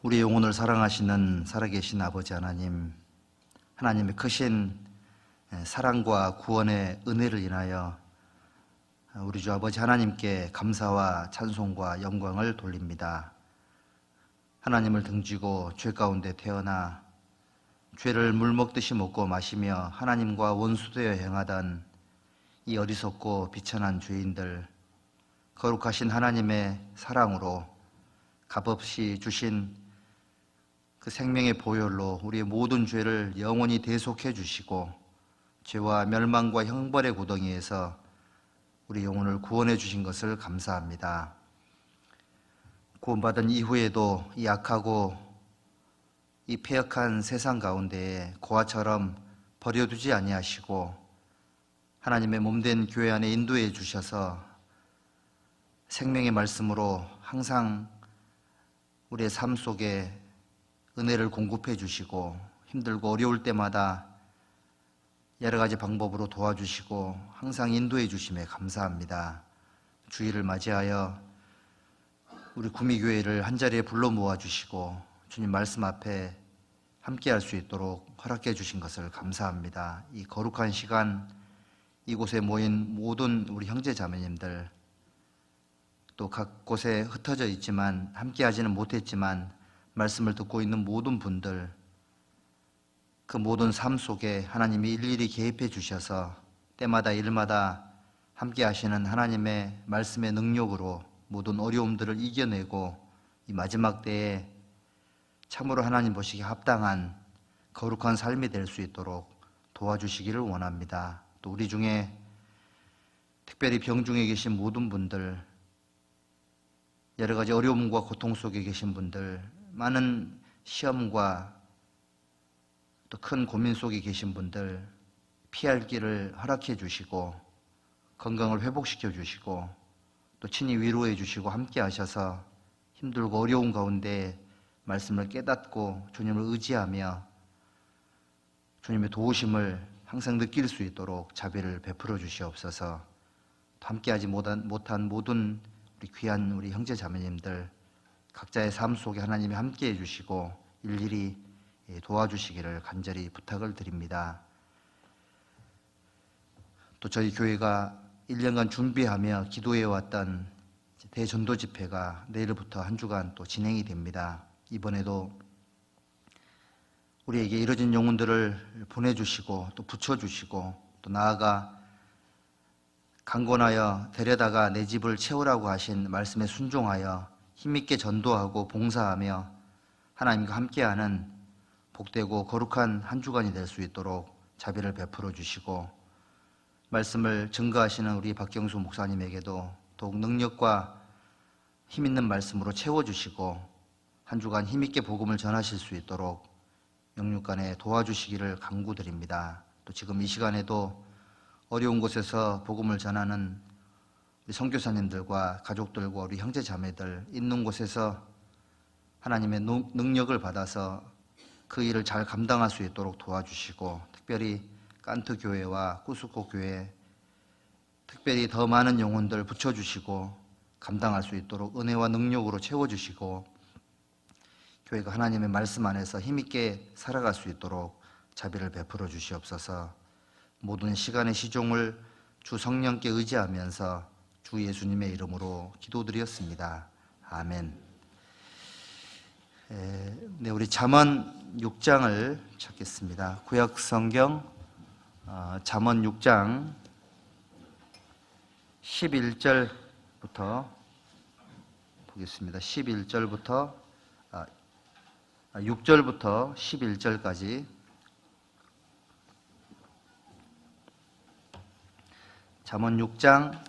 우리의 영혼을 사랑하시는 살아계신 아버지 하나님, 하나님의 크신 사랑과 구원의 은혜를 인하여 우리 주 아버지 하나님께 감사와 찬송과 영광을 돌립니다. 하나님을 등지고 죄 가운데 태어나 죄를 물 먹듯이 먹고 마시며 하나님과 원수되어 행하던 이 어리석고 비천한 죄인들, 거룩하신 하나님의 사랑으로 값없이 주신 그 생명의 보혈로 우리의 모든 죄를 영원히 대속해 주시고 죄와 멸망과 형벌의 구덩이에서 우리 영혼을 구원해 주신 것을 감사합니다. 구원받은 이후에도 이 악하고 이 패역한 세상 가운데에 고아처럼 버려두지 아니하시고 하나님의 몸된 교회 안에 인도해 주셔서 생명의 말씀으로 항상 우리의 삶 속에 은혜를 공급해 주시고 힘들고 어려울 때마다 여러 가지 방법으로 도와주시고 항상 인도해 주심에 감사합니다. 주일을 맞이하여 우리 구미교회를 한자리에 불러 모아주시고 주님 말씀 앞에 함께할 수 있도록 허락해 주신 것을 감사합니다. 이 거룩한 시간 이곳에 모인 모든 우리 형제 자매님들, 또 각 곳에 흩어져 있지만 함께하지는 못했지만 말씀을 듣고 있는 모든 분들, 그 모든 삶 속에 하나님이 일일이 개입해 주셔서 때마다 일마다 함께 하시는 하나님의 말씀의 능력으로 모든 어려움들을 이겨내고 이 마지막 때에 참으로 하나님 보시기에 합당한 거룩한 삶이 될 수 있도록 도와주시기를 원합니다. 또 우리 중에 특별히 병중에 계신 모든 분들, 여러 가지 어려움과 고통 속에 계신 분들, 많은 시험과 또 큰 고민 속에 계신 분들, 피할 길을 허락해 주시고 건강을 회복시켜 주시고 또 친히 위로해 주시고 함께 하셔서 힘들고 어려운 가운데 말씀을 깨닫고 주님을 의지하며 주님의 도우심을 항상 느낄 수 있도록 자비를 베풀어 주시옵소서. 함께하지 못한 모든 우리 귀한 우리 형제 자매님들 각자의 삶 속에 하나님이 함께해 주시고 일일이 도와주시기를 간절히 부탁을 드립니다. 또 저희 교회가 1년간 준비하며 기도해왔던 대전도 집회가 내일부터 한 주간 또 진행이 됩니다. 이번에도 우리에게 이뤄진 영혼들을 보내주시고 또 붙여주시고 또 나아가 강권하여 데려다가 내 집을 채우라고 하신 말씀에 순종하여 힘있게 전도하고 봉사하며 하나님과 함께하는 복되고 거룩한 한 주간이 될 수 있도록 자비를 베풀어 주시고 말씀을 증거하시는 우리 박경수 목사님에게도 더욱 능력과 힘있는 말씀으로 채워주시고 한 주간 힘있게 복음을 전하실 수 있도록 영육간에 도와주시기를 간구드립니다. 또 지금 이 시간에도 어려운 곳에서 복음을 전하는 우리 선교사님들과 가족들과 우리 형제 자매들 있는 곳에서 하나님의 능력을 받아서 그 일을 잘 감당할 수 있도록 도와주시고 특별히 깐트 교회와 꾸스코 교회 특별히 더 많은 영혼들 붙여주시고 감당할 수 있도록 은혜와 능력으로 채워주시고 교회가 하나님의 말씀 안에서 힘있게 살아갈 수 있도록 자비를 베풀어 주시옵소서. 모든 시간의 시종을 주 성령께 의지하면서 주 예수님의 이름으로 기도드렸습니다. 아멘. 네, 우리 잠언 6장을 찾겠습니다. 구약 성경 잠언 6장 11절부터 보겠습니다. 11절부터 6절부터 11절까지 잠언 6장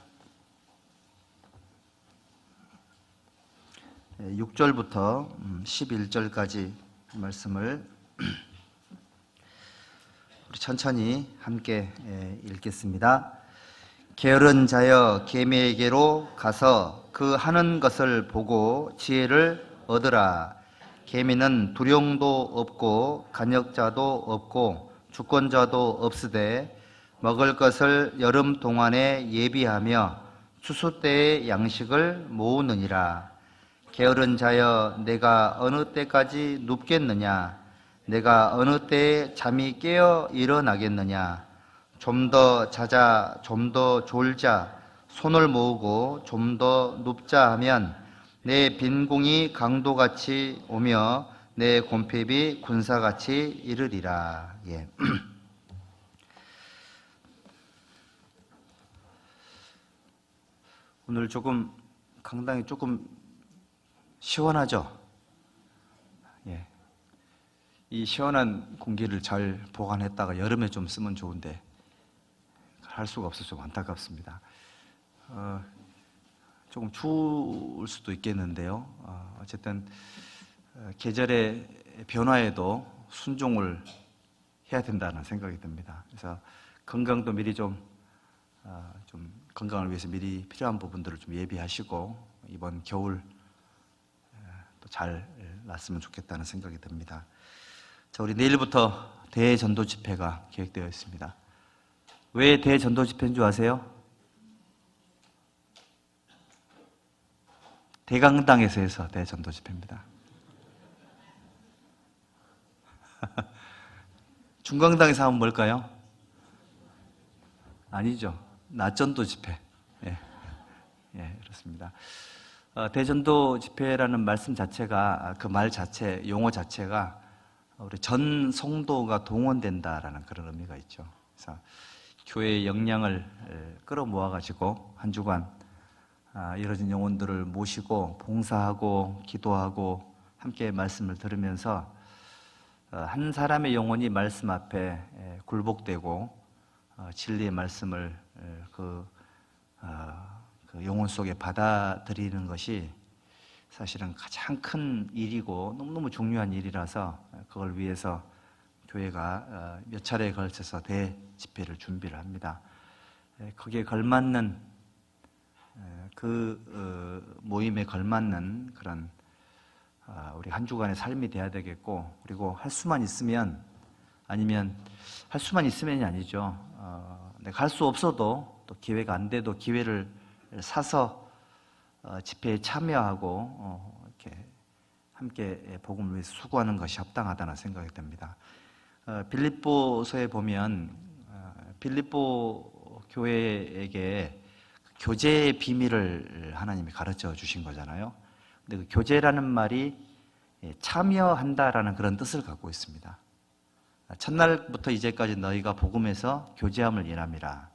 6절부터 11절까지 말씀을 우리 천천히 함께 읽겠습니다. 게으른 자여 계미에게로 가서 그 하는 것을 보고 지혜를 얻으라. 계미는 두령도 없고 간역자도 없고 주권자도 없으되 먹을 것을 여름 동안에 예비하며 추수 때의 양식을 모으느니라. 게으른 자여 내가 어느 때까지 눕겠느냐? 내가 어느 때에 잠이 깨어 일어나겠느냐? 좀 더 자자, 좀 더 졸자, 손을 모으고 좀 더 눕자 하면 내 빈궁이 강도같이 오며 내 곰핍이 군사같이 이르리라. 예. 오늘 조금 강당이 조금 시원하죠? 예. 이 시원한 공기를 잘 보관했다가 여름에 좀 쓰면 좋은데 할 수가 없어서 좀 안타깝습니다. 조금 추울 수도 있겠는데요. 어쨌든 계절의 변화에도 순종을 해야 된다는 생각이 듭니다. 그래서 건강도 미리 좀 건강을 위해서 미리 필요한 부분들을 좀 예비하시고 이번 겨울 또 잘 났으면 좋겠다는 생각이 듭니다. 자, 우리 내일부터 대전도 집회가 계획되어 있습니다. 왜 대전도 집회인 줄 아세요? 대강당에서 해서 대전도 집회입니다. 중강당에서 하면 뭘까요? 아니죠. 낮전도 집회. 예, 그렇습니다. 대전도 집회라는 말씀 자체가, 그 말 자체, 용어 자체가 우리 전 성도가 동원된다라는 그런 의미가 있죠. 그래서 교회의 역량을 끌어모아가지고 한 주간 이뤄진 영혼들을 모시고 봉사하고 기도하고 함께 말씀을 들으면서 한 사람의 영혼이 말씀 앞에 굴복되고 진리의 말씀을 그 영혼 속에 받아들이는 것이 사실은 가장 큰 일이고 너무너무 중요한 일이라서 그걸 위해서 교회가 몇 차례에 걸쳐서 대집회를 준비를 합니다. 거기에 걸맞는 그 모임에 걸맞는 그런 우리 한 주간의 삶이 돼야 되겠고, 그리고 할 수만 있으면, 아니면 할 수만 있으면이 아니죠. 내가 할 수 없어도 또 기회가 안 돼도 기회를 사서 집회에 참여하고 이렇게 함께 복음을 위해서 수고하는 것이 합당하다는 생각이 듭니다. 빌립보서에 보면 빌립보 교회에게 교제의 비밀을 하나님이 가르쳐 주신 거잖아요. 근데 그 교제라는 말이 참여한다라는 그런 뜻을 갖고 있습니다. 첫날부터 이제까지 너희가 복음에서 교제함을 인함이라.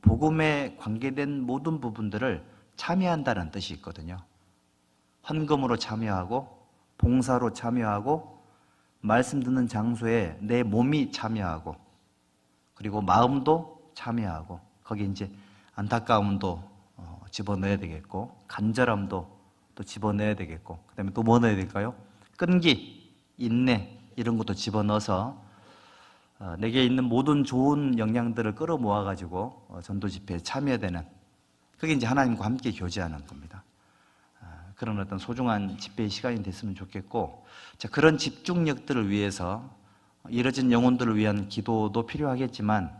복음에 관계된 모든 부분들을 참여한다는 뜻이 있거든요. 헌금으로 참여하고 봉사로 참여하고 말씀 듣는 장소에 내 몸이 참여하고 그리고 마음도 참여하고 거기에 이제 안타까움도 집어넣어야 되겠고 간절함도 또 집어넣어야 되겠고 그다음에 또 뭐 넣어야 될까요? 끈기, 인내 이런 것도 집어넣어서 내게 있는 모든 좋은 역량들을 끌어모아가지고 전도 집회에 참여되는 그게 이제 하나님과 함께 교제하는 겁니다. 그런 어떤 소중한 집회의 시간이 됐으면 좋겠고 자, 그런 집중력들을 위해서 이뤄진 영혼들을 위한 기도도 필요하겠지만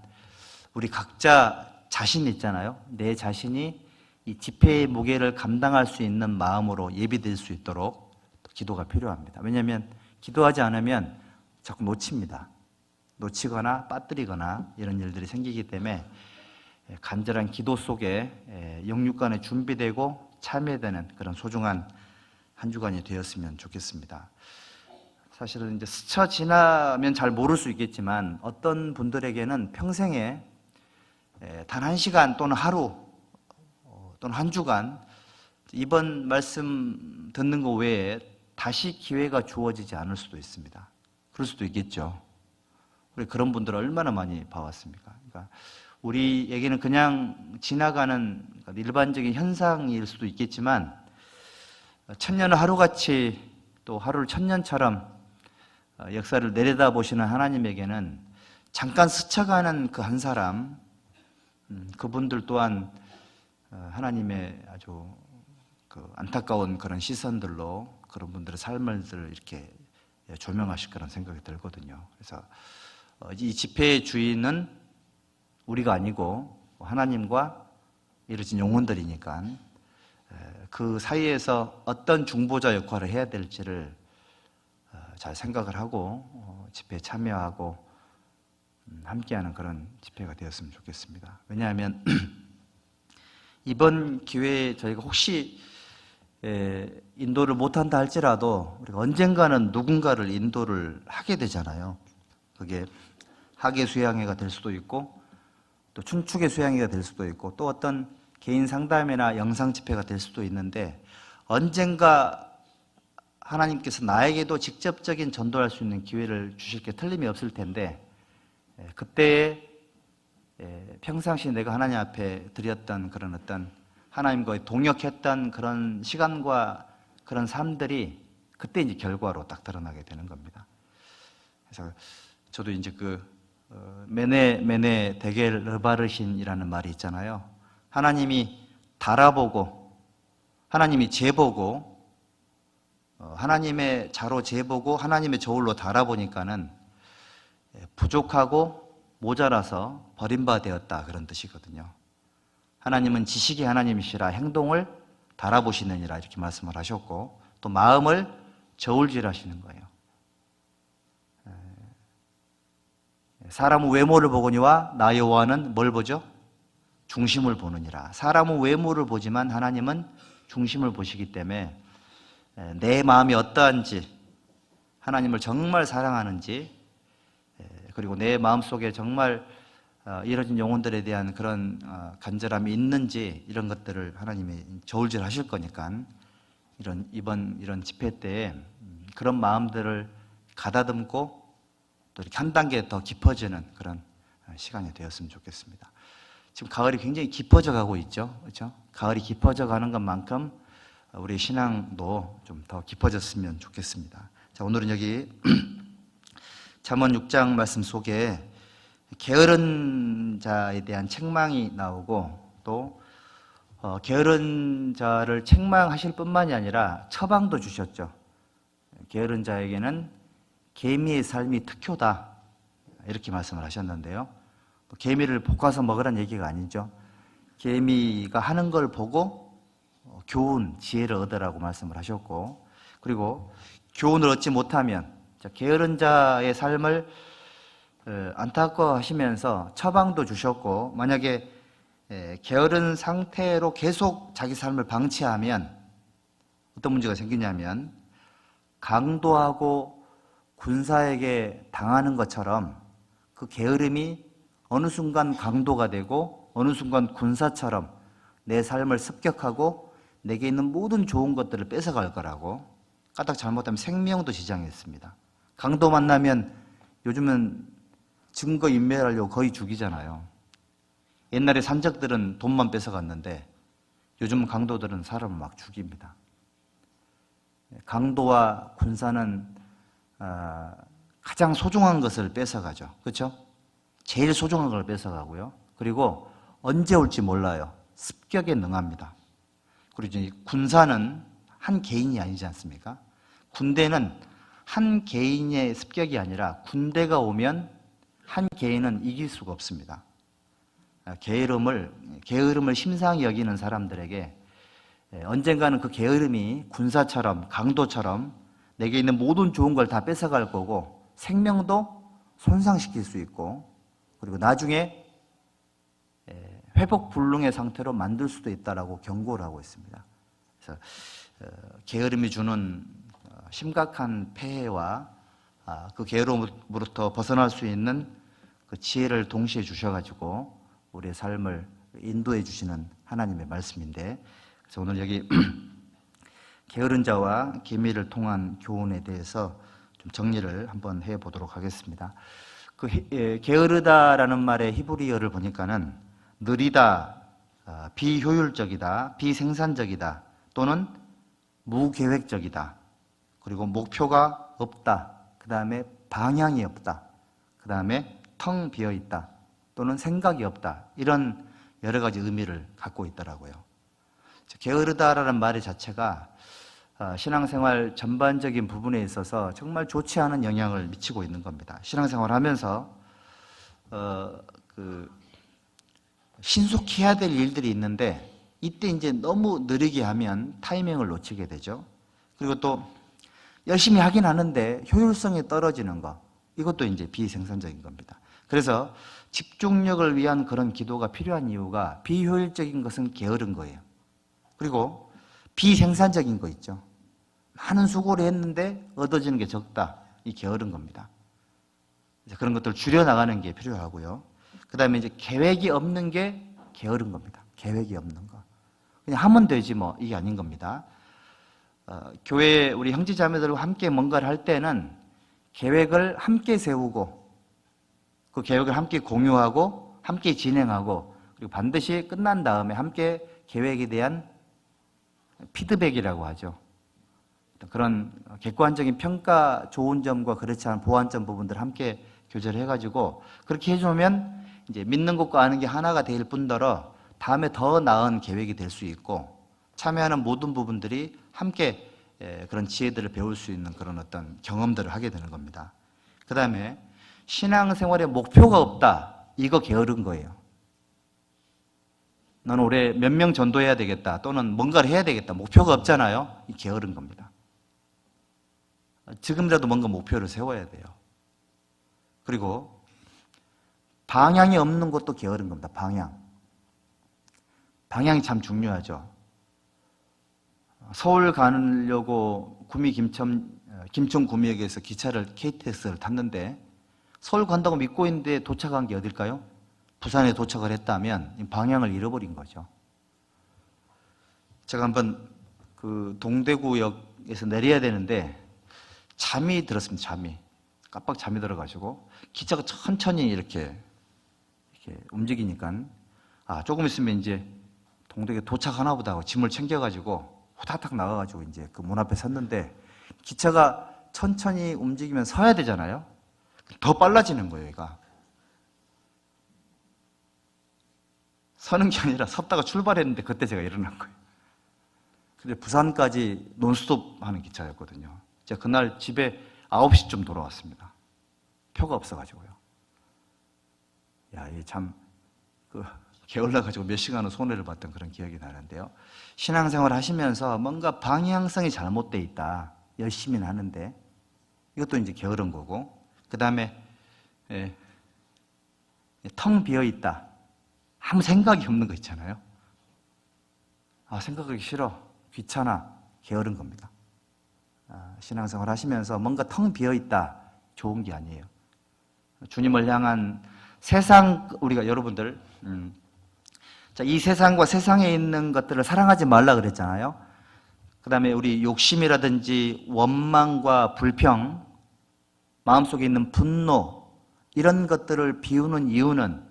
우리 각자 자신 있잖아요. 내 자신이 이 집회의 무게를 감당할 수 있는 마음으로 예비될 수 있도록 기도가 필요합니다. 왜냐하면 기도하지 않으면 자꾸 놓칩니다. 놓치거나 빠뜨리거나 이런 일들이 생기기 때문에 간절한 기도 속에 영육간에 준비되고 참여되는 그런 소중한 한 주간이 되었으면 좋겠습니다. 사실은 이제 스쳐 지나면 잘 모를 수 있겠지만 어떤 분들에게는 평생에 단 한 시간 또는 하루 또는 한 주간 이번 말씀 듣는 것 외에 다시 기회가 주어지지 않을 수도 있습니다. 그럴 수도 있겠죠. 우리 그런 분들을 얼마나 많이 봐왔습니까? 그러니까 우리에게는 그냥 지나가는 일반적인 현상일 수도 있겠지만 천년을 하루같이 또 하루를 천년처럼 역사를 내려다보시는 하나님에게는 잠깐 스쳐가는 그 한 사람 그분들 또한 하나님의 아주 그 안타까운 그런 시선들로 그런 분들의 삶을 이렇게 조명하실 거라는 생각이 들거든요. 그래서 이 집회의 주인은 우리가 아니고 하나님과 이루어진 영혼들이니까 그 사이에서 어떤 중보자 역할을 해야 될지를 잘 생각을 하고 집회에 참여하고 함께하는 그런 집회가 되었으면 좋겠습니다. 왜냐하면 이번 기회에 저희가 혹시 인도를 못한다 할지라도 우리가 언젠가는 누군가를 인도를 하게 되잖아요. 그게 학예 수양회가 될 수도 있고 또 춘축의 수양회가 될 수도 있고 또 어떤 개인 상담회나 영상 집회가 될 수도 있는데 언젠가 하나님께서 나에게도 직접적인 전도할 수 있는 기회를 주실 게 틀림이 없을 텐데 그때에 평상시 내가 하나님 앞에 드렸던 그런 어떤 하나님과의 동역했던 그런 시간과 그런 삶들이 그때 이제 결과로 딱 드러나게 되는 겁니다. 그래서 저도 이제 메네 데겔 르바르신이라는 말이 있잖아요. 하나님이 달아보고 하나님이 재보고 하나님의 자로 재보고 하나님의 저울로 달아보니까는 부족하고 모자라서 버림받았다 그런 뜻이거든요. 하나님은 지식이 하나님이시라 행동을 달아보시느니라 이렇게 말씀을 하셨고 또 마음을 저울질하시는 거예요. 사람은 외모를 보거니와 나 여호와는 뭘 보죠? 중심을 보느니라. 사람은 외모를 보지만 하나님은 중심을 보시기 때문에 내 마음이 어떠한지 하나님을 정말 사랑하는지 그리고 내 마음속에 정말 이뤄진 영혼들에 대한 그런 간절함이 있는지 이런 것들을 하나님이 저울질 하실 거니까 이번 이런 집회 때 그런 마음들을 가다듬고 또 이렇게 한 단계 더 깊어지는 그런 시간이 되었으면 좋겠습니다. 지금 가을이 굉장히 깊어져 가고 있죠. 그렇죠? 가을이 깊어져 가는 것만큼 우리 신앙도 좀 더 깊어졌으면 좋겠습니다. 자, 오늘은 여기 잠언 6장 말씀 속에 게으른 자에 대한 책망이 나오고 또 게으른 자를 책망하실 뿐만이 아니라 처방도 주셨죠. 게으른 자에게는 개미의 삶이 특효다 이렇게 말씀을 하셨는데요. 개미를 볶아서 먹으라는 얘기가 아니죠. 개미가 하는 걸 보고 교훈, 지혜를 얻으라고 말씀을 하셨고 그리고 교훈을 얻지 못하면 게으른 자의 삶을 안타까워하시면서 처방도 주셨고 만약에 게으른 상태로 계속 자기 삶을 방치하면 어떤 문제가 생기냐면 강도하고 군사에게 당하는 것처럼 그 게으름이 어느 순간 강도가 되고 어느 순간 군사처럼 내 삶을 습격하고 내게 있는 모든 좋은 것들을 뺏어갈 거라고 까딱 잘못하면 생명도 지장했습니다. 강도 만나면 요즘은 증거 인멸하려고 거의 죽이잖아요. 옛날에 산적들은 돈만 뺏어갔는데 요즘 강도들은 사람을 막 죽입니다. 강도와 군사는 가장 소중한 것을 뺏어가죠. 그렇죠? 제일 소중한 걸 뺏어가고요. 그리고 언제 올지 몰라요. 습격에 능합니다. 그리고 이제 군사는 한 개인이 아니지 않습니까? 군대는 한 개인의 습격이 아니라 군대가 오면 한 개인은 이길 수가 없습니다. 게으름을 심상히 여기는 사람들에게 언젠가는 그 게으름이 군사처럼 강도처럼 내게 있는 모든 좋은 걸 다 뺏어갈 거고 생명도 손상시킬 수 있고 그리고 나중에 회복불능의 상태로 만들 수도 있다라고 경고를 하고 있습니다. 그래서 게으름이 주는 심각한 폐해와 그 게으름으로부터 벗어날 수 있는 그 지혜를 동시에 주셔가지고 우리의 삶을 인도해 주시는 하나님의 말씀인데 그래서 오늘 여기 게으른 자와 개미를 통한 교훈에 대해서 좀 정리를 한번 해보도록 하겠습니다. 게으르다라는 말의 히브리어를 보니까는 느리다, 비효율적이다, 비생산적이다 또는 무계획적이다 그리고 목표가 없다 그 다음에 방향이 없다 그 다음에 텅 비어있다 또는 생각이 없다 이런 여러 가지 의미를 갖고 있더라고요. 게으르다라는 말 자체가 신앙생활 전반적인 부분에 있어서 정말 좋지 않은 영향을 미치고 있는 겁니다. 신앙생활 하면서 신속히 해야 될 일들이 있는데 이때 이제 너무 느리게 하면 타이밍을 놓치게 되죠. 그리고 또 열심히 하긴 하는데 효율성이 떨어지는 거, 이것도 이제 비생산적인 겁니다. 그래서 집중력을 위한 그런 기도가 필요한 이유가 비효율적인 것은 게으른 거예요. 그리고 비생산적인 거 있죠. 많은 수고를 했는데 얻어지는 게 적다. 이 게으른 겁니다. 그런 것들을 줄여나가는 게 필요하고요. 그 다음에 이제 계획이 없는 게 게으른 겁니다. 계획이 없는 거. 그냥 하면 되지 뭐, 이게 아닌 겁니다. 교회 우리 형제자매들과 함께 뭔가를 할 때는 계획을 함께 세우고 그 계획을 함께 공유하고 함께 진행하고 그리고 반드시 끝난 다음에 함께 계획에 대한 피드백이라고 하죠. 그런 객관적인 평가, 좋은 점과 그렇지 않은 보완점 부분들을 함께 교제를 해가지고 그렇게 해주면 이제 믿는 것과 아는 게 하나가 될 뿐더러 다음에 더 나은 계획이 될 수 있고 참여하는 모든 부분들이 함께 그런 지혜들을 배울 수 있는 그런 어떤 경험들을 하게 되는 겁니다. 그 다음에 신앙생활에 목표가 없다. 이거 게으른 거예요. 너는 올해 몇 명 전도해야 되겠다. 또는 뭔가를 해야 되겠다. 목표가 없잖아요. 이 게으른 겁니다. 지금이라도 뭔가 목표를 세워야 돼요. 그리고 방향이 없는 것도 게으른 겁니다. 방향이 참 중요하죠. 서울 가려고 김천 구미역에서 기차를 KTX를 탔는데 서울 간다고 믿고 있는데 도착한 게 어딜까요? 부산에 도착을 했다면 방향을 잃어버린 거죠. 제가 한번 그 동대구역에서 내려야 되는데 잠이 들었습니다. 깜빡 잠이 들어가지고 기차가 천천히 이렇게 움직이니까 조금 있으면 이제 동대구에 도착하나 보다 하고 짐을 챙겨가지고 후다닥 나가가지고 이제 그 문 앞에 섰는데 기차가 천천히 움직이면 서야 되잖아요. 더 빨라지는 거예요, 얘가. 서는 게 아니라 섰다가 출발했는데 그때 제가 일어난 거예요. 근데 부산까지 논스톱 하는 기차였거든요. 제가 그날 집에 9시쯤 돌아왔습니다. 표가 없어가지고요. 야, 이게 참, 게을러가지고 몇 시간은 손해를 봤던 그런 기억이 나는데요. 신앙생활 하시면서 뭔가 방향성이 잘못되어 있다. 열심히는 하는데, 이것도 이제 게으른 거고, 그 다음에, 텅 비어 있다. 아무 생각이 없는 거 있잖아요. 생각하기 싫어. 귀찮아. 게으른 겁니다. 신앙생활 하시면서 뭔가 텅 비어 있다. 좋은 게 아니에요. 주님을 향한 우리가 여러분들, 이 세상과 세상에 있는 것들을 사랑하지 말라 그랬잖아요. 그 다음에 우리 욕심이라든지 원망과 불평, 마음속에 있는 분노, 이런 것들을 비우는 이유는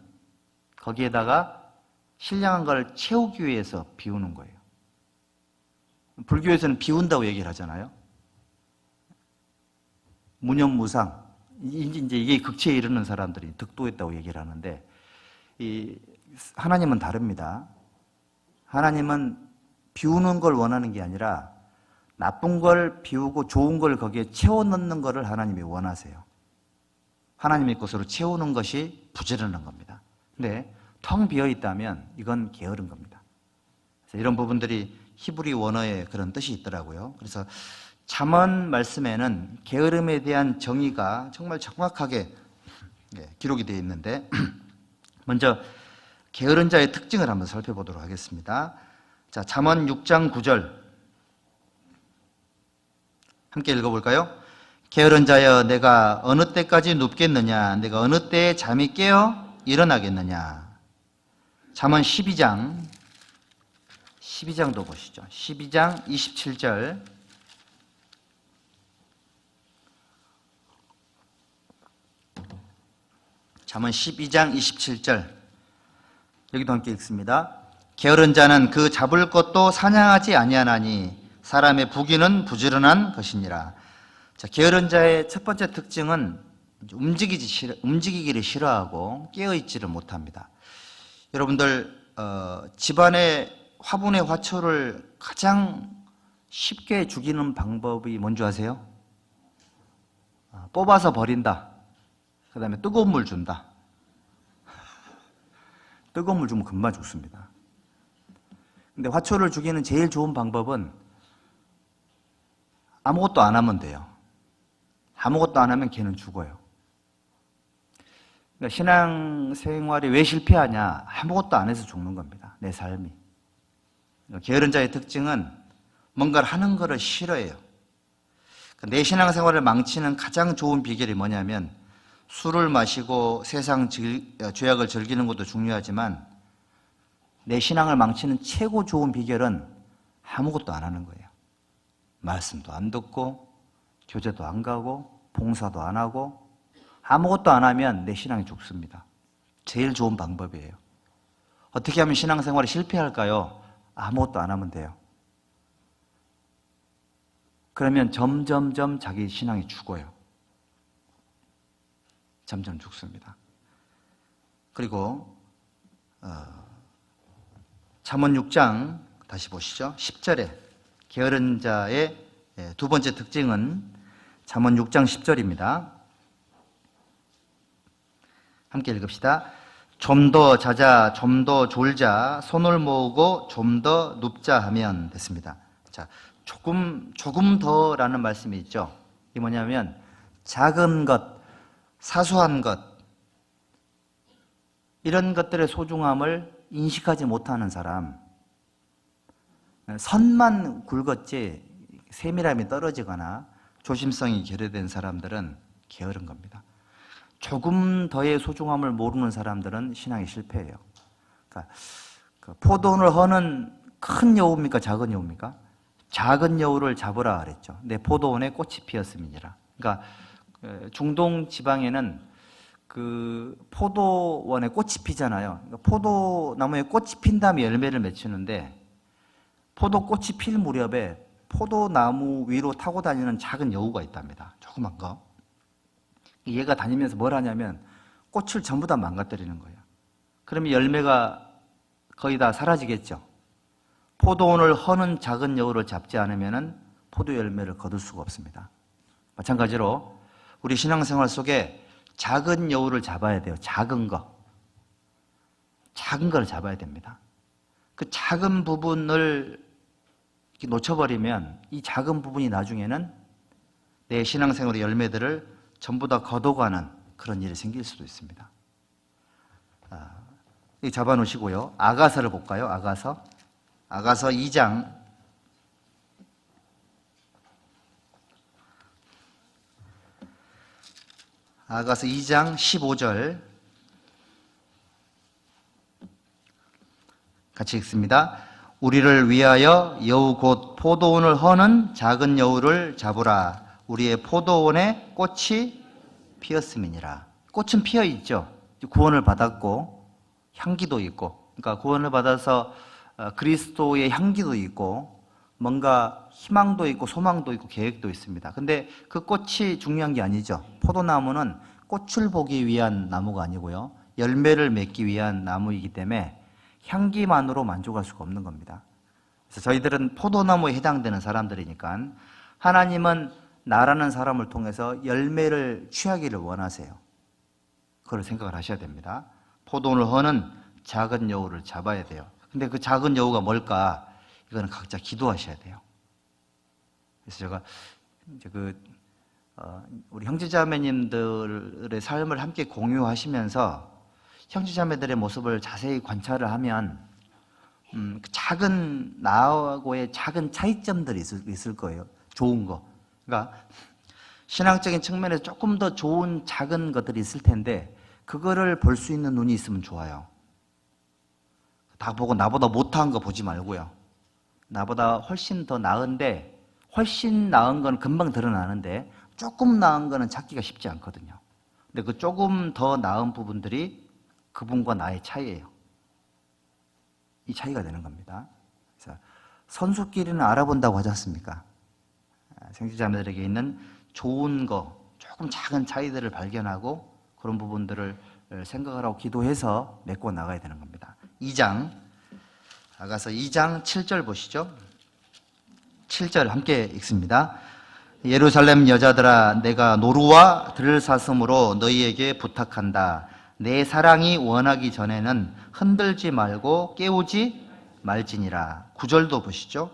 거기에다가 신령한 걸 채우기 위해서 비우는 거예요. 불교에서는 비운다고 얘기를 하잖아요. 무념무상. 이제 이게 극치에 이르는 사람들이 득도했다고 얘기를 하는데, 하나님은 다릅니다. 하나님은 비우는 걸 원하는 게 아니라 나쁜 걸 비우고 좋은 걸 거기에 채워 넣는 것을 하나님이 원하세요. 하나님의 것으로 채우는 것이 부지런한 겁니다. 근데 텅 비어 있다면 이건 게으른 겁니다. 그래서 이런 부분들이 히브리 원어에 그런 뜻이 있더라고요. 그래서 잠언 말씀에는 게으름에 대한 정의가 정말 정확하게 기록이 되어 있는데 먼저 게으른 자의 특징을 한번 살펴보도록 하겠습니다. 자, 잠언 6장 9절 함께 읽어볼까요? 게으른 자여 내가 어느 때까지 눕겠느냐? 내가 어느 때에 잠이 깨어 일어나겠느냐? 잠언 12장도 보시죠. 12장 27절 잠언 12장 27절 여기도 함께 읽습니다. 게으른 자는 그 잡을 것도 사냥하지 아니하나니 사람의 부귀는 부지런한 것이니라. 자, 게으른 자의 첫 번째 특징은 움직이기를 싫어하고 깨어있지를 못합니다. 여러분들 집안의 화분의 화초를 가장 쉽게 죽이는 방법이 뭔지 아세요? 뽑아서 버린다. 그 다음에 뜨거운 물 준다. 뜨거운 물 주면 금방 죽습니다. 근데 화초를 죽이는 제일 좋은 방법은 아무것도 안 하면 돼요. 아무것도 안 하면 걔는 죽어요. 그러니까 신앙생활이 왜 실패하냐? 아무것도 안 해서 죽는 겁니다. 내 삶이. 게으른 자의 특징은 뭔가를 하는 것을 싫어해요. 내 신앙생활을 망치는 가장 좋은 비결이 뭐냐면, 술을 마시고 세상 죄악을 즐기는 것도 중요하지만 내 신앙을 망치는 최고 좋은 비결은 아무것도 안 하는 거예요. 말씀도 안 듣고 교제도 안 가고 봉사도 안 하고 아무것도 안 하면 내 신앙이 죽습니다. 제일 좋은 방법이에요. 어떻게 하면 신앙생활이 실패할까요? 아무것도 안 하면 돼요. 그러면 점점점 자기 신앙이 죽어요. 점점 죽습니다. 그리고 잠언 6장 다시 보시죠. 10절에 게으른 자의 두 번째 특징은 잠언 6장 10절입니다. 함께 읽읍시다. 좀 더 자자, 좀 더 졸자, 손을 모으고 좀 더 눕자 하면 됐습니다. 자, 조금 더라는 말씀이 있죠. 이게 뭐냐면 작은 것, 사소한 것, 이런 것들의 소중함을 인식하지 못하는 사람, 선만 굵었지 세밀함이 떨어지거나 조심성이 결여된 사람들은 게으른 겁니다. 조금 더의 소중함을 모르는 사람들은 신앙이 실패해요. 그러니까 포도원을 허는 큰 여우입니까? 작은 여우입니까? 작은 여우를 잡으라 그랬죠. 내 포도원에 꽃이 피었음이니라. 그러니까 중동 지방에는 그 포도원에 꽃이 피잖아요. 그러니까 포도나무에 꽃이 핀 다음에 열매를 맺히는데, 포도꽃이 필 무렵에 포도나무 위로 타고 다니는 작은 여우가 있답니다. 조그만 거. 얘가 다니면서 뭘 하냐면 꽃을 전부 다 망가뜨리는 거예요. 그러면 열매가 거의 다 사라지겠죠. 포도원을 허는 작은 여우를 잡지 않으면 포도 열매를 거둘 수가 없습니다. 마찬가지로 우리 신앙생활 속에 작은 여우를 잡아야 돼요. 작은 걸 잡아야 됩니다. 그 작은 부분을 놓쳐버리면 이 작은 부분이 나중에는 내 신앙생활의 열매들을 전부 다 걷어가는 그런 일이 생길 수도 있습니다. 잡아놓으시고요. 아가서를 볼까요? 아가서 2장 15절 같이 읽습니다. 우리를 위하여 여우 곧 포도원을 허는 작은 여우를 잡으라. 우리의 포도원에 꽃이 피었음이니라. 꽃은 피어 있죠. 구원을 받았고 향기도 있고, 그러니까 구원을 받아서 그리스도의 향기도 있고 뭔가 희망도 있고 소망도 있고 계획도 있습니다. 근데 그 꽃이 중요한 게 아니죠. 포도나무는 꽃을 보기 위한 나무가 아니고요, 열매를 맺기 위한 나무이기 때문에 향기만으로 만족할 수가 없는 겁니다. 그래서 저희들은 포도나무에 해당되는 사람들이니까 하나님은 나라는 사람을 통해서 열매를 취하기를 원하세요. 그걸 생각을 하셔야 됩니다. 포도원을 허는 작은 여우를 잡아야 돼요. 근데 그 작은 여우가 뭘까? 이거는 각자 기도하셔야 돼요. 그래서 제가 이제 우리 형제자매님들의 삶을 함께 공유하시면서 형제자매들의 모습을 자세히 관찰을 하면 그 작은 나하고의 작은 차이점들이 있을 거예요. 좋은 거. 그러니까 신앙적인 측면에서 조금 더 좋은 작은 것들이 있을 텐데 그거를 볼 수 있는 눈이 있으면 좋아요. 다 보고 나보다 못한 거 보지 말고요. 나보다 훨씬 더 나은데, 훨씬 나은 건 금방 드러나는데 조금 나은 거는 찾기가 쉽지 않거든요. 근데 그 조금 더 나은 부분들이 그분과 나의 차이예요. 이 차이가 되는 겁니다. 그래서 선수끼리는 알아본다고 하지 않습니까? 생지자매들에게 있는 좋은 거, 조금 작은 차이들을 발견하고 그런 부분들을 생각을 하고 기도해서 메꿔 나가야 되는 겁니다. 아가서 2장 7절 보시죠. 7절 함께 읽습니다. 예루살렘 여자들아, 내가 노루와 들사슴으로 너희에게 부탁한다. 내 사랑이 원하기 전에는 흔들지 말고 깨우지 말지니라. 9절도 보시죠.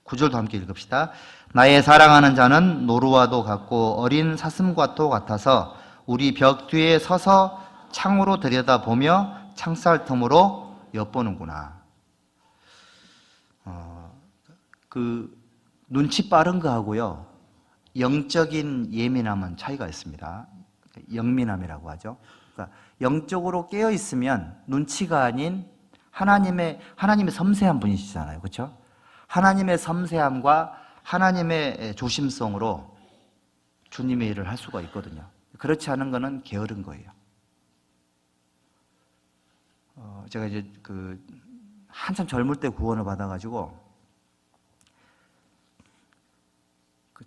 9절도 함께 읽읍시다. 나의 사랑하는 자는 노루와도 같고 어린 사슴과도 같아서 우리 벽 뒤에 서서 창으로 들여다보며 창살 틈으로 엿보는구나. 그 눈치 빠른 거하고요, 영적인 예민함은 차이가 있습니다. 영민함이라고 하죠. 그러니까 영적으로 깨어 있으면 눈치가 아닌 하나님의 섬세한 분이시잖아요, 그렇죠? 하나님의 섬세함과 하나님의 조심성으로 주님의 일을 할 수가 있거든요. 그렇지 않은 거는 게으른 거예요. 제가 이제 한참 젊을 때 구원을 받아가지고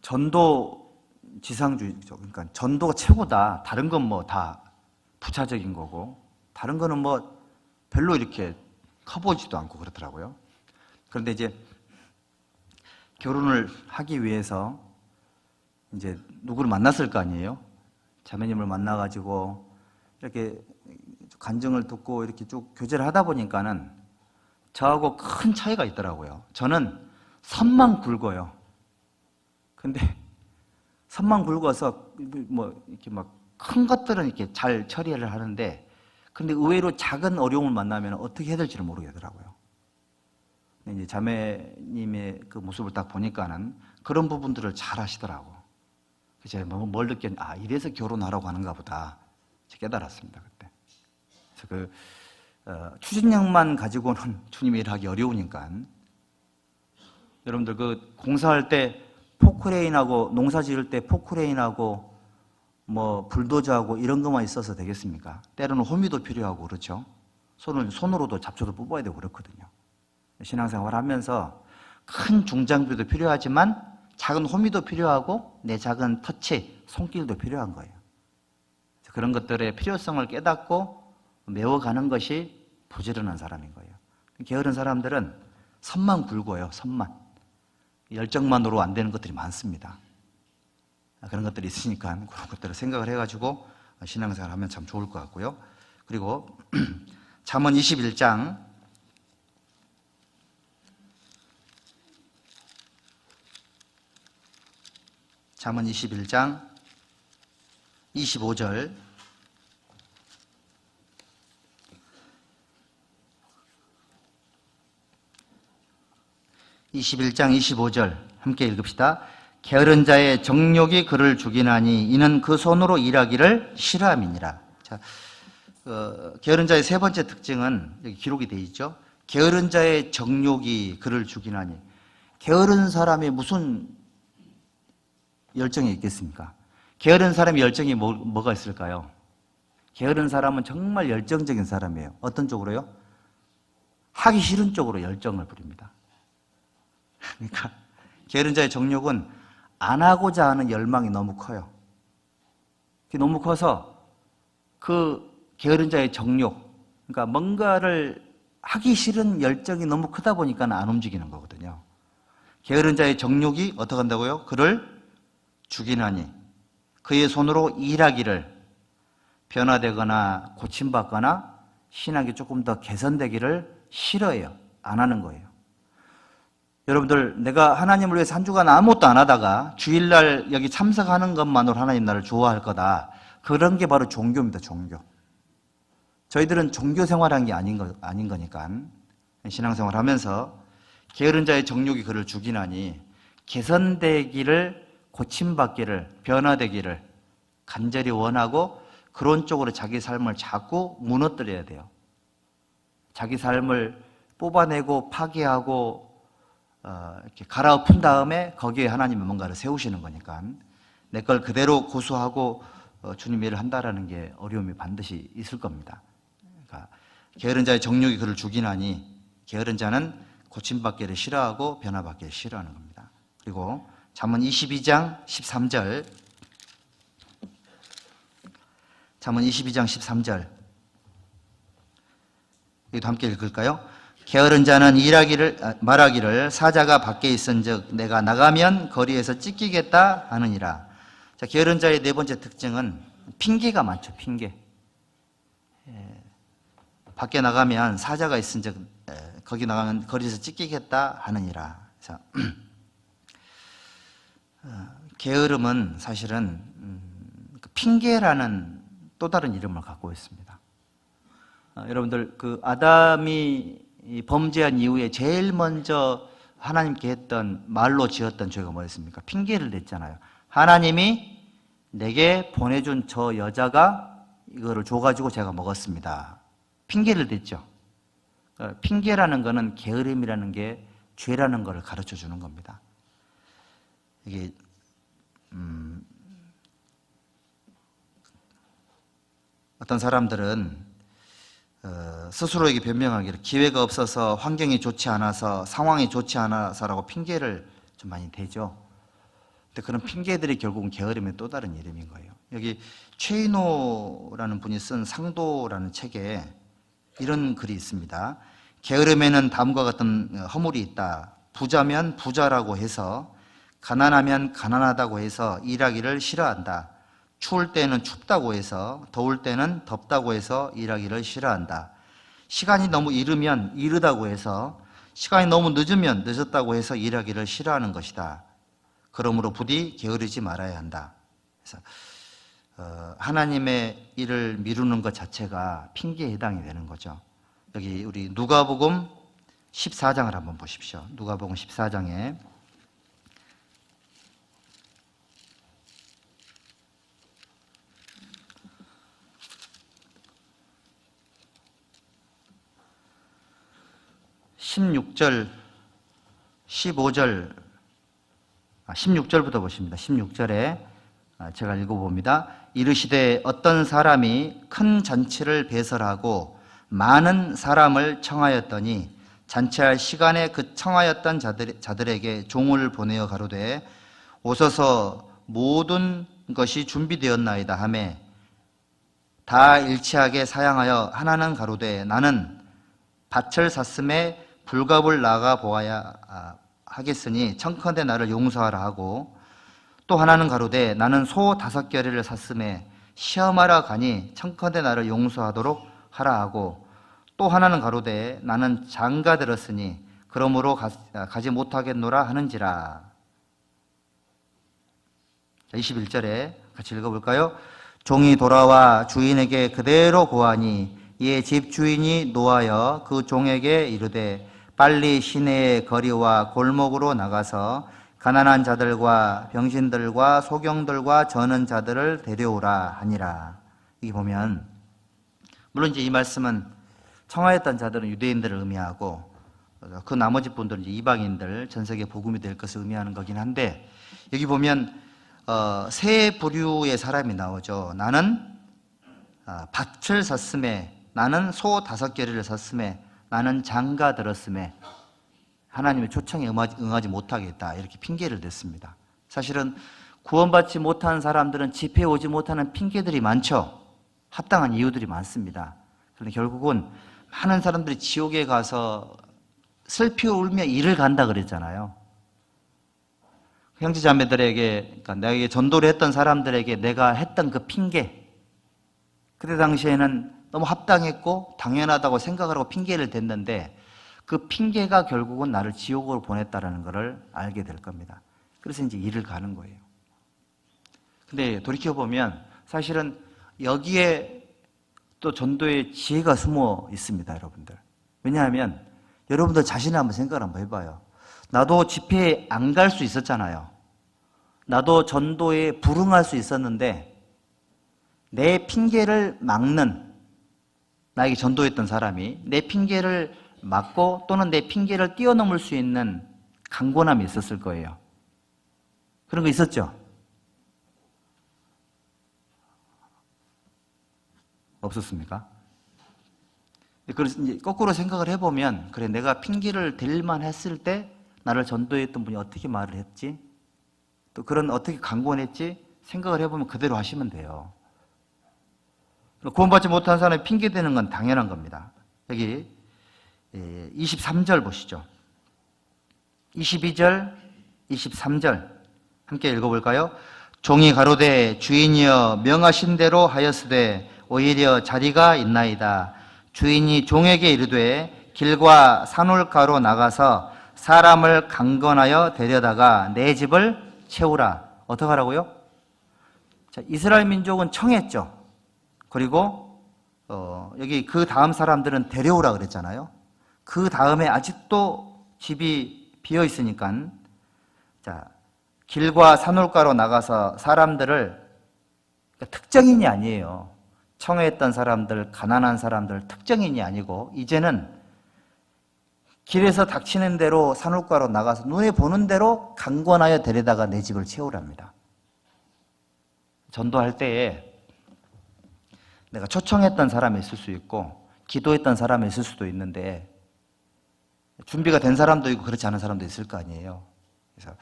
전도 지상주의죠. 그러니까 전도가 최고다. 다른 건 뭐 다 부차적인 거고, 다른 거는 뭐 별로 이렇게 커보지도 않고 그렇더라고요. 그런데 이제 결혼을 하기 위해서 이제 누구를 만났을 거 아니에요? 자매님을 만나가지고 이렇게 간증을 듣고 이렇게 쭉 교제를 하다 보니까는 저하고 큰 차이가 있더라고요. 저는 선만 굵어요. 근데 선만 굵어서 뭐 이렇게 막 큰 것들은 이렇게 잘 처리를 하는데, 근데 의외로 작은 어려움을 만나면 어떻게 해야 될지를 모르겠더라고요. 근데 이제 자매님의 그 모습을 딱 보니까는 그런 부분들을 잘 하시더라고. 그래서 제가 뭘 느꼈는지, 이래서 결혼하라고 하는가 보다 깨달았습니다, 그때. 그래서 추진력만 가지고는 주님의 일을 하기 어려우니까, 여러분들 그 공사할 때 포크레인하고, 농사 지을 때 포크레인하고 뭐 불도저하고 이런 것만 있어서 되겠습니까? 때로는 호미도 필요하고 그렇죠. 손으로도 잡초도 뽑아야 되고 그렇거든요. 신앙생활 하면서 큰 중장비도 필요하지만 작은 호미도 필요하고 내 작은 터치, 손길도 필요한 거예요. 그런 것들의 필요성을 깨닫고 메워가는 것이 부지런한 사람인 거예요. 게으른 사람들은 선만 굵어요, 선만. 열정만으로 안 되는 것들이 많습니다. 그런 것들이 있으니까 그런 것들을 생각을 해가지고 신앙생활 하면 참 좋을 것 같고요. 그리고 잠언 21장 25절 21장 25절 함께 읽읍시다. 게으른 자의 정욕이 그를 죽이나니 이는 그 손으로 일하기를 싫어함이니라. 자, 게으른 자의 세 번째 특징은 여기 기록이 되어 있죠. 게으른 자의 정욕이 그를 죽이나니. 게으른 사람이 무슨 열정이 있겠습니까? 게으른 사람의 열정이 뭐가 있을까요? 게으른 사람은 정말 열정적인 사람이에요. 어떤 쪽으로요? 하기 싫은 쪽으로 열정을 부립니다. 그러니까 게으른 자의 정욕은 안 하고자 하는 열망이 너무 커요. 너무 커서 그 게으른 자의 정욕, 그러니까 뭔가를 하기 싫은 열정이 너무 크다 보니까 안 움직이는 거거든요. 게으른 자의 정욕이 어떻게 한다고요? 그를 죽이나니 그의 손으로 일하기를, 변화되거나 고침받거나 신학이 조금 더 개선되기를 싫어해요. 안 하는 거예요. 여러분들, 내가 하나님을 위해서 한 주간 아무것도 안 하다가 주일날 여기 참석하는 것만으로 하나님 나를 좋아할 거다. 그런 게 바로 종교입니다, 종교. 저희들은 종교 생활한 게 아닌 거니까 신앙생활 하면서 게으른 자의 정욕이 그를 죽이나니 개선되기를, 고침받기를, 변화되기를 간절히 원하고 그런 쪽으로 자기 삶을 자꾸 무너뜨려야 돼요. 자기 삶을 뽑아내고 파괴하고 이렇게 갈아엎은 다음에 거기에 하나님이 뭔가를 세우시는 거니까 내 걸 그대로 고수하고 주님 일을 한다라는 게 어려움이 반드시 있을 겁니다. 그러니까 게으른 자의 정욕이 그를 죽이나니, 게으른 자는 고침받기를 싫어하고 변화받기를 싫어하는 겁니다. 그리고 잠언 22장 13절, 잠언 22장 13절 이것도 함께 읽을까요? 게으른 자는 말하기를 사자가 밖에 있은즉 내가 나가면 거리에서 찢기겠다 하느니라. 자, 게으른 자의 네 번째 특징은 핑계가 많죠. 핑계. 밖에 나가면 사자가 있은즉 거기 나가면 거리에서 찢기겠다 하느니라. 그래서 게으름은 사실은 그 핑계라는 또 다른 이름을 갖고 있습니다. 여러분들 그 아담이 범죄한 이후에 제일 먼저 하나님께 했던 말로 지었던 죄가 뭐였습니까? 핑계를 댔잖아요. 하나님이 내게 보내준 저 여자가 이거를 줘가지고 제가 먹었습니다. 핑계를 댔죠. 핑계라는 거는 게으름이라는 게 죄라는 것을 가르쳐 주는 겁니다. 이게 어떤 사람들은 스스로에게 변명하기를 기회가 없어서, 환경이 좋지 않아서, 상황이 좋지 않아서라고 핑계를 좀 많이 대죠. 근데 그런 핑계들이 결국은 게으름의 또 다른 이름인 거예요. 여기 최인호라는 분이 쓴 상도라는 책에 이런 글이 있습니다. 게으름에는 다음과 같은 허물이 있다. 부자면 부자라고 해서, 가난하면 가난하다고 해서 일하기를 싫어한다. 추울 때는 춥다고 해서, 더울 때는 덥다고 해서 일하기를 싫어한다. 시간이 너무 이르면 이르다고 해서, 시간이 너무 늦으면 늦었다고 해서 일하기를 싫어하는 것이다. 그러므로 부디 게으르지 말아야 한다. 그래서 하나님의 일을 미루는 것 자체가 핑계에 해당이 되는 거죠. 여기 우리 누가복음 14장을 한번 보십시오. 누가복음 14장에 16절, 15절, 16절부터 보십니다. 16절에 제가 읽어봅니다. 이르시되 어떤 사람이 큰 잔치를 배설하고 많은 사람을 청하였더니 잔치할 시간에 그 청하였던 자들에게 종을 보내어 가로되 오소서 모든 것이 준비되었나이다 하매 다 일치하게 사양하여 하나는 가로되 나는 밭을 샀음에 불갑을 나가 보아야 하겠으니 청컨대 나를 용서하라 하고, 또 하나는 가로되 나는 소 5겨레를 샀음에 시험하러 가니 청컨대 나를 용서하도록 하라 하고, 또 하나는 가로되 나는 장가 들었으니 그러므로 가지 못하겠노라 하는지라. 21절에 같이 읽어볼까요? 종이 돌아와 주인에게 그대로 고하니 이에 집 주인이 노하여 그 종에게 이르되 빨리 시내의 거리와 골목으로 나가서 가난한 자들과 병신들과 소경들과 저는 자들을 데려오라 하니라. 여기 보면 물론 이제 이 말씀은 청하였던 자들은 유대인들을 의미하고 그 나머지 분들은 이제 이방인들, 전 세계 복음이 될 것을 의미하는 거긴 한데, 여기 보면 세 부류의 사람이 나오죠. 나는 밭을 샀음에, 나는 소 5겨레를 샀음에, 나는 장가 들었음에 하나님의 초청에 응하지 못하겠다, 이렇게 핑계를 댔습니다. 사실은 구원받지 못한 사람들은 집회에 오지 못하는 핑계들이 많죠. 합당한 이유들이 많습니다. 그런데 결국은 많은 사람들이 지옥에 가서 슬피 울며 이를 간다 그랬잖아요. 형제 자매들에게, 그러니까 내게 전도를 했던 사람들에게 내가 했던 그 핑계, 그때 당시에는 너무 합당했고 당연하다고 생각을 하고 핑계를 댔는데 그 핑계가 결국은 나를 지옥으로 보냈다는 것을 알게 될 겁니다. 그래서 이제 일을 가는 거예요. 근데 돌이켜보면 사실은 여기에 또 전도의 지혜가 숨어 있습니다, 여러분들. 왜냐하면 여러분들 자신을 한번 생각을 한번 해봐요. 나도 집회에 안 갈 수 있었잖아요. 나도 전도에 불응할 수 있었는데 내 핑계를 막는, 나에게 전도했던 사람이 내 핑계를 막고 또는 내 핑계를 뛰어넘을 수 있는 강권함이 있었을 거예요. 그런 거 있었죠? 없었습니까? 그래서 이제 거꾸로 생각을 해보면, 그래, 내가 핑계를 댈만 했을 때 나를 전도했던 분이 어떻게 말을 했지? 또 그런 어떻게 강권했지? 생각을 해보면 그대로 하시면 돼요. 구원받지 못한 사람이 핑계대는 건 당연한 겁니다. 여기 23절 보시죠. 22절, 23절 함께 읽어볼까요? 종이 가로되 주인이여 명하신 대로 하였으되 오히려 자리가 있나이다. 주인이 종에게 이르되 길과 산울가로 나가서 사람을 강건하여 데려다가 내 집을 채우라. 어떻게 하라고요? 자, 이스라엘 민족은 청했죠. 그리고 여기 그 다음 사람들은 데려오라 그랬잖아요. 그 다음에 아직도 집이 비어 있으니까, 자, 길과 산울가로 나가서 사람들을, 그러니까 특정인이 아니에요. 청해했던 사람들, 가난한 사람들, 특정인이 아니고 이제는 길에서 닥치는 대로 산울가로 나가서 눈에 보는 대로 강권하여 데려다가 내 집을 채우랍니다. 전도할 때에 내가 초청했던 사람이 있을 수 있고 기도했던 사람이 있을 수도 있는데 준비가 된 사람도 있고 그렇지 않은 사람도 있을 거 아니에요. 그래서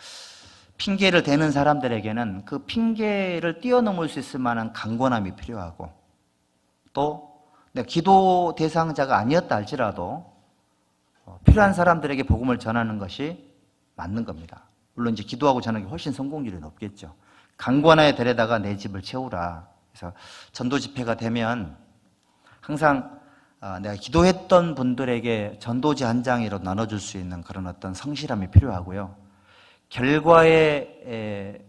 핑계를 대는 사람들에게는 그 핑계를 뛰어넘을 수 있을 만한 강권함이 필요하고, 또 내가 기도 대상자가 아니었다 할지라도 필요한 사람들에게 복음을 전하는 것이 맞는 겁니다. 물론 이제 기도하고 전하는 게 훨씬 성공률이 높겠죠. 강권하여 데려다가 내 집을 채우라. 그래서 전도 집회가 되면 항상 내가 기도했던 분들에게 전도지 한 장이라도 나눠줄 수 있는 그런 어떤 성실함이 필요하고요. 결과에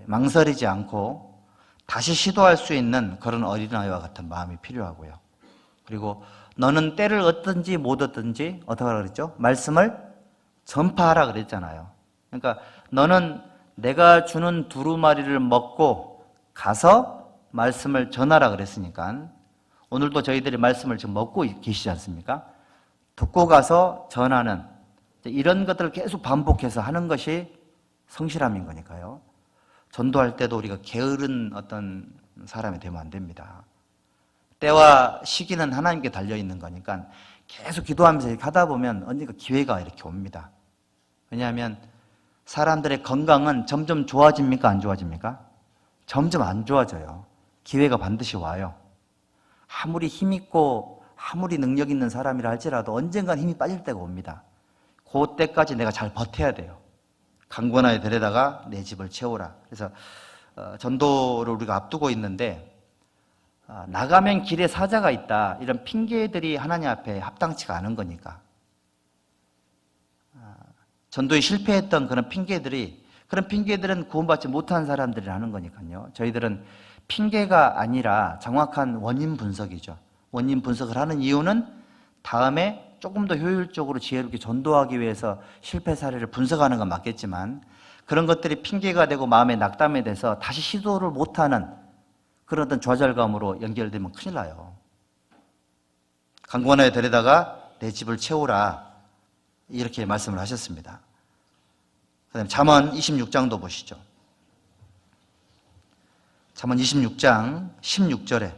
망설이지 않고 다시 시도할 수 있는 그런 어린아이와 같은 마음이 필요하고요. 그리고 너는 때를 얻든지 못 얻든지 어떻게 하라 그랬죠? 말씀을 전파하라 그랬잖아요. 그러니까 너는 내가 주는 두루마리를 먹고 가서 말씀을 전하라 그랬으니까 오늘도 저희들이 말씀을 지금 먹고 계시지 않습니까? 듣고 가서 전하는 이런 것들을 계속 반복해서 하는 것이 성실함인 거니까요. 전도할 때도 우리가 게으른 어떤 사람이 되면 안 됩니다. 때와 시기는 하나님께 달려있는 거니까 계속 기도하면서 이렇게 하다 보면 언젠가 기회가 이렇게 옵니다. 왜냐하면 사람들의 건강은 점점 좋아집니까? 안 좋아집니까? 점점 안 좋아져요. 기회가 반드시 와요. 아무리 힘있고 아무리 능력 있는 사람이라 할지라도 언젠간 힘이 빠질 때가 옵니다. 그때까지 내가 잘 버텨야 돼요. 강권하여 데려다가 내 집을 채우라. 그래서 전도를 우리가 앞두고 있는데 나가면 길에 사자가 있다, 이런 핑계들이 하나님 앞에 합당치가 않은 거니까 전도에 실패했던 그런 핑계들은 구원받지 못한 사람들이라는 거니까요. 저희들은 핑계가 아니라 정확한 원인 분석이죠. 원인 분석을 하는 이유는 다음에 조금 더 효율적으로 지혜롭게 전도하기 위해서 실패 사례를 분석하는 건 맞겠지만 그런 것들이 핑계가 되고 마음에 낙담이 돼서 다시 시도를 못하는 그런 어떤 좌절감으로 연결되면 큰일 나요. 강권하여 데려다가 내 집을 채우라, 이렇게 말씀을 하셨습니다. 그다음에 잠언 26장도 보시죠. 잠언 26장 16절에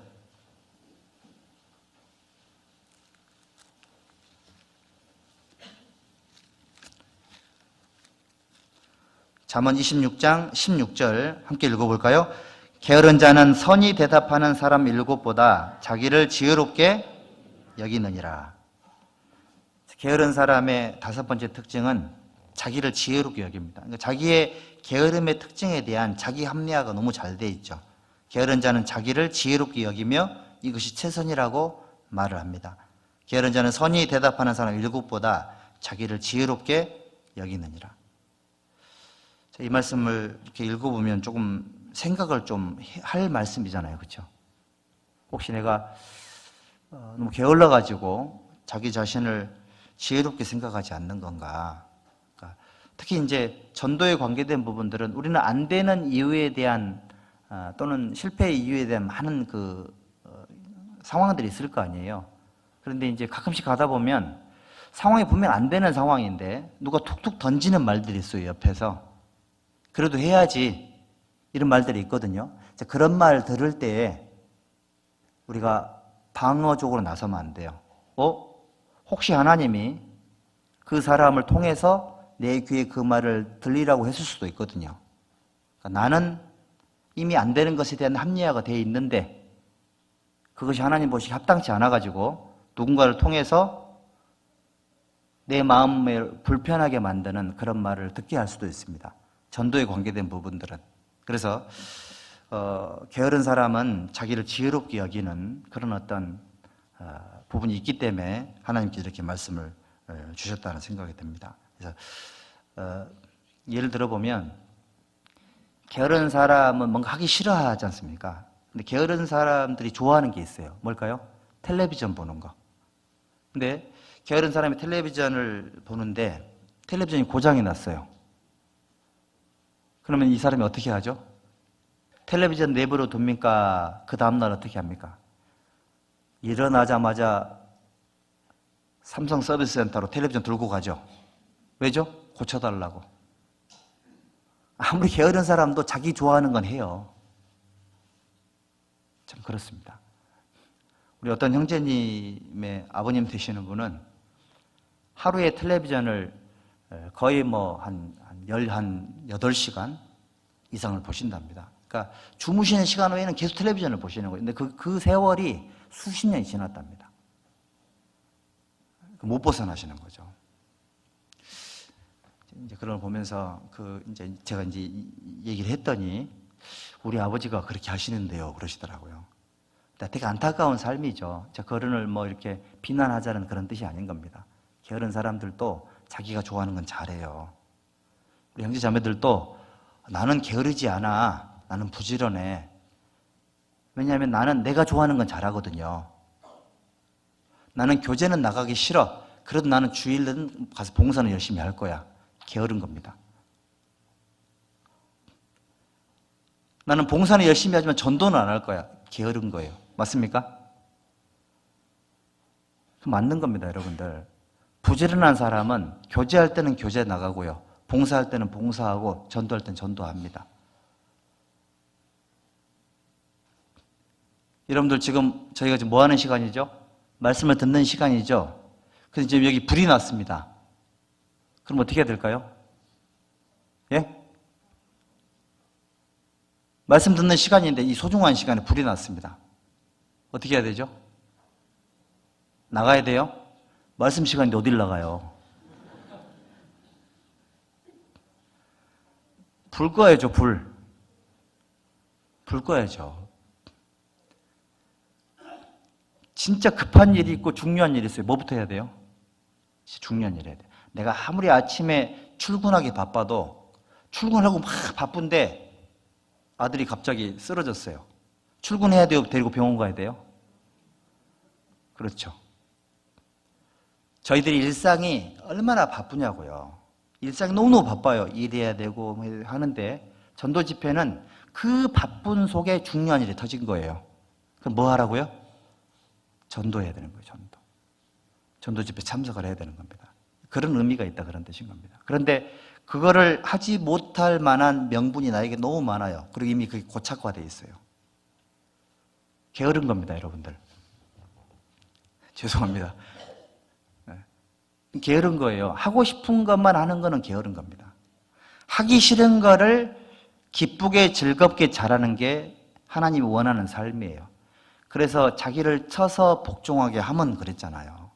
잠언 26장 16절 함께 읽어볼까요? 게으른 자는 선히 대답하는 사람 7보다 자기를 지혜롭게 여기느니라. 게으른 사람의 5번째 특징은 자기를 지혜롭게 여깁니다. 그러니까 자기의 게으름의 특징에 대한 자기 합리화가 너무 잘 돼 있죠. 게으른 자는 자기를 지혜롭게 여기며 이것이 최선이라고 말을 합니다. 게으른 자는 선히 대답하는 사람 7보다 자기를 지혜롭게 여기느니라. 이 말씀을 이렇게 읽어보면 조금 생각을 좀 할 말씀이잖아요. 그렇죠? 혹시 내가 너무 게을러가지고 자기 자신을 지혜롭게 생각하지 않는 건가? 그러니까 특히 이제 전도에 관계된 부분들은 우리는 안 되는 이유에 대한 또는 실패의 이유에 대한 많은 상황들이 있을 거 아니에요. 그런데 이제 가끔씩 가다 보면 상황이 분명 안 되는 상황인데 누가 툭툭 던지는 말들이 있어요. 옆에서. 그래도 해야지, 이런 말들이 있거든요. 그런 말 들을 때에 우리가 방어적으로 나서면 안 돼요. 혹시 하나님이 그 사람을 통해서 내 귀에 그 말을 들리라고 했을 수도 있거든요. 그러니까 나는 이미 안 되는 것에 대한 합리화가 되어 있는데 그것이 하나님 보시기에 합당치 않아가지고 누군가를 통해서 내 마음을 불편하게 만드는 그런 말을 듣게 할 수도 있습니다. 전도에 관계된 부분들은. 그래서 게으른 사람은 자기를 지혜롭게 여기는 그런 어떤 부분이 있기 때문에 하나님께서 이렇게 말씀을 주셨다는 생각이 듭니다. 그래서 예를 들어보면 게으른 사람은 뭔가 하기 싫어하지 않습니까? 근데 게으른 사람들이 좋아하는 게 있어요. 뭘까요? 텔레비전 보는 거. 근데 게으른 사람이 텔레비전을 보는데 텔레비전이 고장이 났어요. 그러면 이 사람이 어떻게 하죠? 텔레비전 내버려 둡니까? 그 다음날 어떻게 합니까? 일어나자마자 삼성 서비스 센터로 텔레비전 들고 가죠. 왜죠? 고쳐달라고. 아무리 게으른 사람도 자기 좋아하는 건 해요. 참 그렇습니다. 우리 어떤 형제님의 아버님 되시는 분은 하루에 텔레비전을 거의 한 8시간 이상을 보신답니다. 그러니까 주무시는 시간 외에는 계속 텔레비전을 보시는 거예요. 근데 그 세월이 수십 년이 지났답니다. 못 벗어나시는 거죠. 이제 그걸 보면서 제가 얘기를 했더니 우리 아버지가 그렇게 하시는데요, 그러시더라고요. 되게 안타까운 삶이죠. 그런을 이렇게 비난하자는 그런 뜻이 아닌 겁니다. 게으른 사람들도 자기가 좋아하는 건 잘해요. 우리 형제 자매들도 나는 게으르지 않아. 나는 부지런해. 왜냐하면 나는 내가 좋아하는 건 잘하거든요. 나는 교제는 나가기 싫어. 그래도 나는 주일은 가서 봉사는 열심히 할 거야. 게으른 겁니다. 나는 봉사는 열심히 하지만 전도는 안 할 거야. 게으른 거예요. 맞습니까? 맞는 겁니다, 여러분들. 부지런한 사람은 교제할 때는 교제 나가고요. 봉사할 때는 봉사하고 전도할 때는 전도합니다. 여러분들 저희가 지금 뭐 하는 시간이죠? 말씀을 듣는 시간이죠? 그래서 지금 여기 불이 났습니다. 그럼 어떻게 해야 될까요? 예? 말씀 듣는 시간인데 이 소중한 시간에 불이 났습니다. 어떻게 해야 되죠? 나가야 돼요? 말씀 시간인데 어딜 나가요? 불 꺼야죠, 불. 불 꺼야죠. 진짜 급한 일이 있고 중요한 일이 있어요. 뭐부터 해야 돼요? 중요한 일 해야 돼요. 내가 아무리 아침에 출근하기 바빠도 출근하고 막 바쁜데 아들이 갑자기 쓰러졌어요. 출근해야 돼요? 데리고 병원 가야 돼요? 그렇죠. 저희들이 일상이 얼마나 바쁘냐고요. 일상이 너무너무 바빠요. 일해야 되고 하는데 전도 집회는 그 바쁜 속에 중요한 일이 터진 거예요. 그럼 뭐 하라고요? 전도해야 되는 거예요. 전도 집회 참석을 해야 되는 겁니다. 그런 의미가 있다, 그런 뜻인 겁니다. 그런데 그거를 하지 못할 만한 명분이 나에게 너무 많아요. 그리고 이미 그게 고착화되어 있어요. 게으른 겁니다, 여러분들. 죄송합니다. 게으른 거예요. 하고 싶은 것만 하는 거는 게으른 겁니다. 하기 싫은 거를 기쁘게 즐겁게 잘하는 게 하나님이 원하는 삶이에요. 그래서 자기를 쳐서 복종하게 하면 그랬잖아요.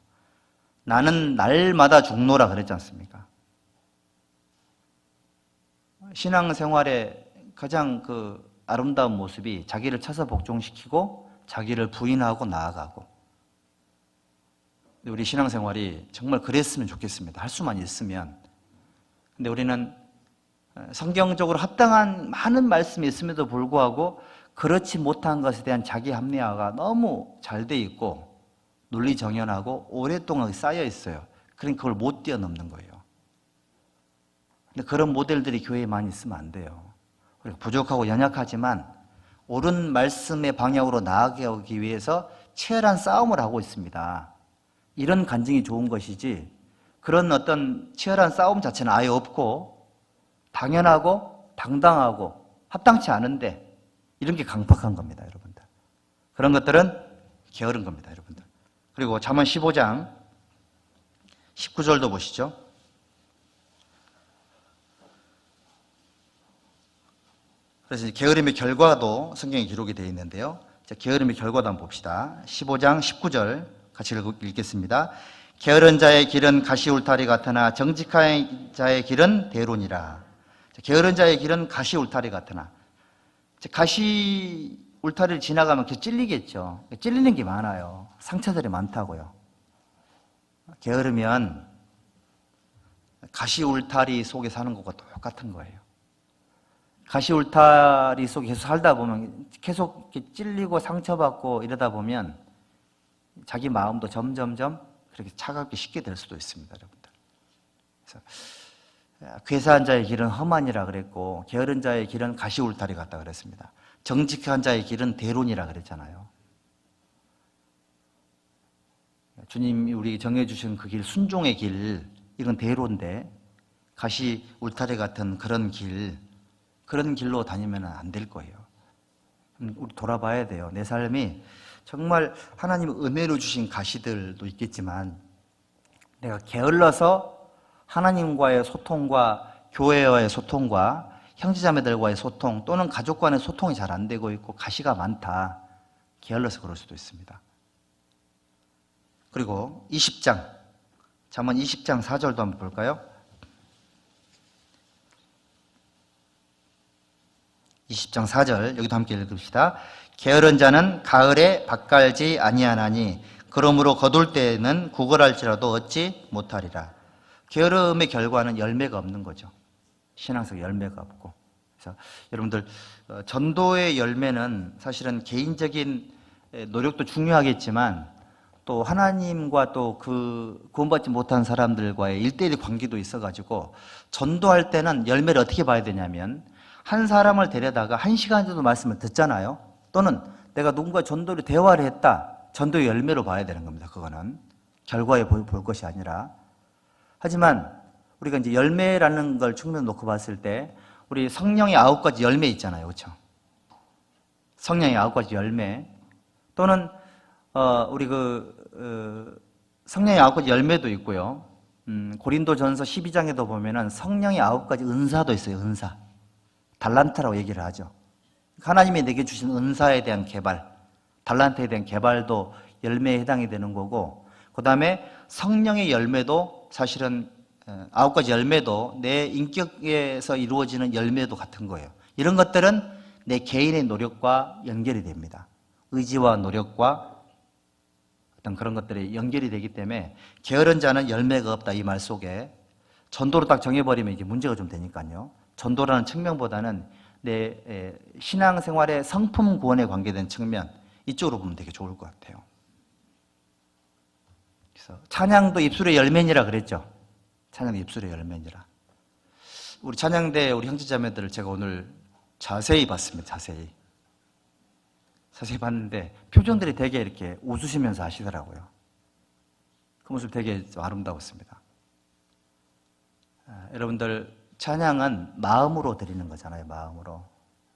나는 날마다 죽노라 그랬지 않습니까? 신앙생활의 가장 아름다운 모습이 자기를 쳐서 복종시키고 자기를 부인하고 나아가고, 우리 신앙생활이 정말 그랬으면 좋겠습니다. 할 수만 있으면. 근데 우리는 성경적으로 합당한 많은 말씀이 있음에도 불구하고 그렇지 못한 것에 대한 자기 합리화가 너무 잘 돼 있고 논리정연하고 오랫동안 쌓여 있어요. 그러니까 그걸 못 뛰어넘는 거예요. 근데 그런 모델들이 교회에 많이 있으면 안 돼요. 우리가 부족하고 연약하지만 옳은 말씀의 방향으로 나아가기 위해서 치열한 싸움을 하고 있습니다. 이런 간증이 좋은 것이지 그런 어떤 치열한 싸움 자체는 아예 없고 당연하고 당당하고 합당치 않은데 이런 게 강팍한 겁니다, 여러분들. 그런 것들은 게으른 겁니다, 여러분들. 그리고 잠언 15장 19절도 보시죠. 그래서 게으름의 결과도 성경에 기록이 되어 있는데요. 자, 게으름의 결과도 한번 봅시다. 15장 19절 같이 읽겠습니다. 게으른 자의 길은 가시 울타리 같으나 정직한 자의 길은 대론이라. 게으른 자의 길은 가시 울타리 같으나, 가시 울타리를 지나가면 계속 찔리겠죠. 찔리는 게 많아요. 상처들이 많다고요. 게으르면 가시 울타리 속에 사는 것과 똑같은 거예요. 가시 울타리 속에 계속 살다 보면 계속 이렇게 찔리고 상처받고 이러다 보면 자기 마음도 점점점 그렇게 차갑게 식게 될 수도 있습니다, 여러분들. 그래서 괴사한 자의 길은 험하니라 그랬고 게으른 자의 길은 가시 울타리 같다 그랬습니다. 정직한 자의 길은 대론이라 그랬잖아요. 주님이 우리에게 정해주신 그 길, 순종의 길, 이건 대로인데 가시 울타리 같은 그런 길로 다니면 안 될 거예요. 우리 돌아봐야 돼요. 내 삶이 정말 하나님 은혜로 주신 가시들도 있겠지만 내가 게을러서 하나님과의 소통과 교회와의 소통과 형제자매들과의 소통 또는 가족 간의 소통이 잘 안 되고 있고 가시가 많다. 게을러서 그럴 수도 있습니다. 그리고 20장, 잠언 20장 4절도 한번 볼까요? 20장 4절 여기도 함께 읽읍시다. 게으른 자는 가을에 밭갈지 아니하나니 그러므로 거둘 때에는 구걸할지라도 얻지 못하리라. 게으름의 결과는 열매가 없는 거죠. 신앙적 열매가 없고. 그래서 여러분들 전도의 열매는 사실은 개인적인 노력도 중요하겠지만 또 하나님과 또 그 구원받지 못한 사람들과의 1:1 관계도 있어가지고 전도할 때는 열매를 어떻게 봐야 되냐면 한 사람을 데려다가 1시간 정도 말씀을 듣잖아요. 또는 내가 누군가 전도를 대화를 했다. 전도의 열매로 봐야 되는 겁니다. 그거는 결과에 볼 것이 아니라. 하지만 우리가 이제 열매라는 걸 측면으로 놓고 봤을 때 우리 성령의 9가지 열매 있잖아요. 그렇죠? 성령의 9가지 열매 또는 우리 성령의 9가지 열매도 있고요. 고린도전서 12장에도 보면은 성령의 9가지 은사도 있어요. 은사. 달란트라고 얘기를 하죠. 하나님이 내게 주신 은사에 대한 개발, 달란트에 대한 개발도 열매에 해당이 되는 거고, 그 다음에 성령의 열매도 사실은 9가지 열매도 내 인격에서 이루어지는 열매도 같은 거예요. 이런 것들은 내 개인의 노력과 연결이 됩니다. 의지와 노력과 어떤 그런 것들이 연결이 되기 때문에 게으른 자는 열매가 없다 이 말 속에 전도로 딱 정해버리면 이게 문제가 좀 되니까요. 전도라는 측면보다는 내 신앙생활의 성품 구원에 관계된 측면 이쪽으로 보면 되게 좋을 것 같아요. 그래서 찬양도 입술의 열매니라 그랬죠. 찬양도 입술의 열매니라. 우리 찬양대 우리 형제자매들을 제가 오늘 자세히 봤습니다. 자세히 봤는데 표정들이 되게 이렇게 웃으시면서 하시더라고요. 그 모습 되게 아름다웠습니다. 여러분들 찬양은 마음으로 드리는 거잖아요. 마음으로.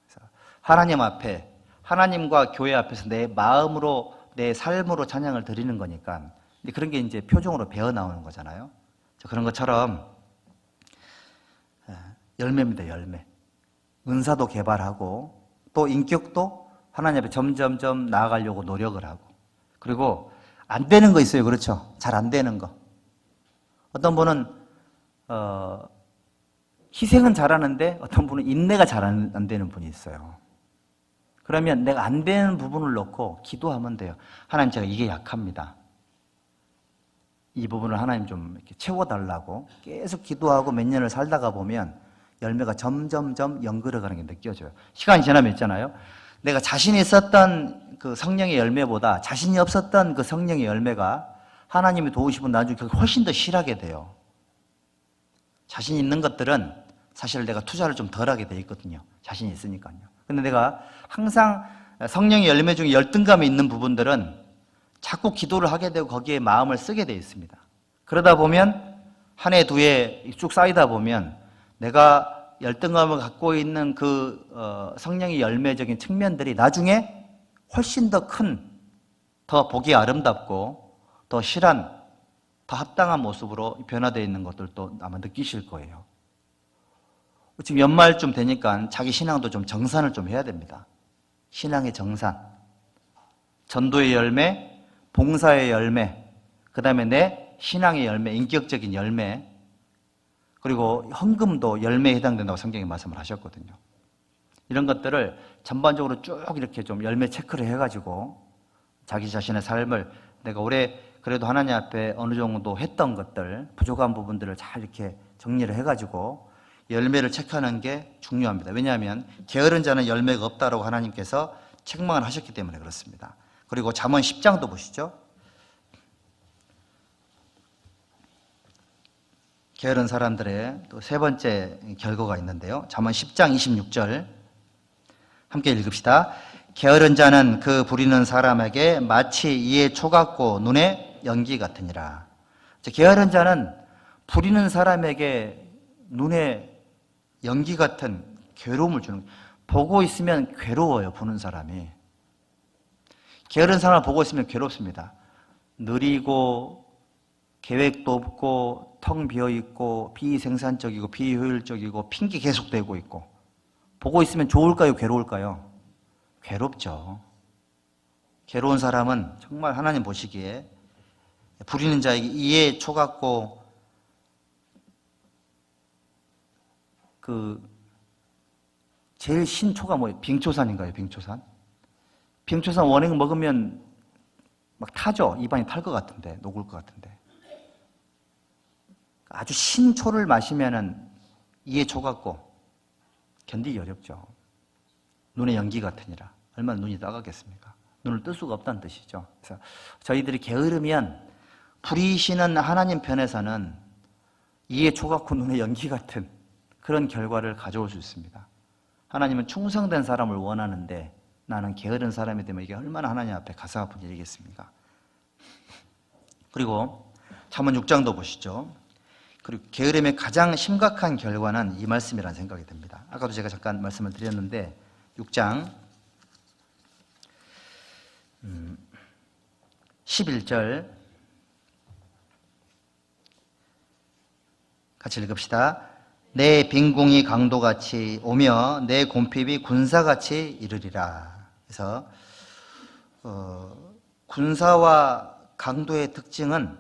그래서 하나님 앞에 하나님과 교회 앞에서 내 마음으로 내 삶으로 찬양을 드리는 거니까 근데 그런 게 이제 표정으로 배어 나오는 거잖아요. 그런 것처럼 열매입니다. 열매. 은사도 개발하고 또 인격도 하나님 앞에 점점점 나아가려고 노력을 하고 그리고 안 되는 거 있어요. 그렇죠? 잘 안 되는 거. 어떤 분은 희생은 잘하는데 어떤 분은 인내가 잘 안 되는 분이 있어요. 그러면 내가 안 되는 부분을 놓고 기도하면 돼요. 하나님 제가 이게 약합니다. 이 부분을 하나님 좀 이렇게 채워달라고 계속 기도하고 몇 년을 살다가 보면 열매가 점점점 연결해가는 게 느껴져요. 시간이 지나면 있잖아요. 내가 자신이 있었던 그 성령의 열매보다 자신이 없었던 그 성령의 열매가 하나님이 도우시면 나중에 훨씬 더 실하게 돼요. 자신 있는 것들은 사실 내가 투자를 좀 덜하게 돼 있거든요. 자신이 있으니까요. 근데 내가 항상 성령의 열매 중에 열등감이 있는 부분들은 자꾸 기도를 하게 되고 거기에 마음을 쓰게 돼 있습니다. 그러다 보면 한 해, 두 해 쭉 쌓이다 보면 내가 열등감을 갖고 있는 그 성령의 열매적인 측면들이 나중에 훨씬 더 큰, 더 보기 아름답고 더 실한, 더 합당한 모습으로 변화되어 있는 것들도 아마 느끼실 거예요. 지금 연말쯤 되니까 자기 신앙도 좀 정산을 좀 해야 됩니다. 신앙의 정산. 전도의 열매, 봉사의 열매, 그 다음에 내 신앙의 열매, 인격적인 열매, 그리고 헌금도 열매에 해당된다고 성경에 말씀을 하셨거든요. 이런 것들을 전반적으로 쭉 이렇게 좀 열매 체크를 해가지고 자기 자신의 삶을 내가 올해 그래도 하나님 앞에 어느 정도 했던 것들, 부족한 부분들을 잘 이렇게 정리를 해가지고 열매를 체크하는 게 중요합니다. 왜냐하면 게으른 자는 열매가 없다라고 하나님께서 책망을 하셨기 때문에 그렇습니다. 그리고 잠언 10장도 보시죠. 게으른 사람들의 또 세 번째 결과가 있는데요. 잠언 10장 26절 함께 읽읍시다. 게으른 자는 그 부리는 사람에게 마치 이에 초 같고 눈에 연기 같으니라. 게으른 자는 부리는 사람에게 눈에 연기 같은 괴로움을 주는 거예요. 보고 있으면 괴로워요. 보는 사람이. 게으른 사람을 보고 있으면 괴롭습니다. 느리고 계획도 없고 텅 비어있고 비생산적이고 비효율적이고 핑계 계속되고 있고 보고 있으면 좋을까요? 괴로울까요? 괴롭죠. 괴로운 사람은 정말 하나님 보시기에 부리는 자에게 이에 초 같고 제일 신초가 뭐예요? 빙초산인가요? 빙초산? 빙초산 원액 먹으면 막 타죠? 입안이 탈 것 같은데, 녹을 것 같은데. 아주 신초를 마시면은 이에 초 같고 견디기 어렵죠. 눈에 연기 같으니라. 얼마나 눈이 따갑겠습니까? 눈을 뜰 수가 없다는 뜻이죠. 그래서 저희들이 게으르면 부리시는 하나님 편에서는 이에 초 같고 눈에 연기 같은 그런 결과를 가져올 수 있습니다. 하나님은 충성된 사람을 원하는데 나는 게으른 사람이 되면 이게 얼마나 하나님 앞에 가슴 아픈 일이겠습니까? 그리고 잠언 6장도 보시죠. 그리고 게으름의 가장 심각한 결과는 이 말씀이라는 생각이 듭니다. 아까도 제가 잠깐 말씀을 드렸는데 6장 11절 같이 읽읍시다. 내 빈궁이 강도같이 오며 내 곰핍이 군사같이 이르리라. 그래서 군사와 강도의 특징은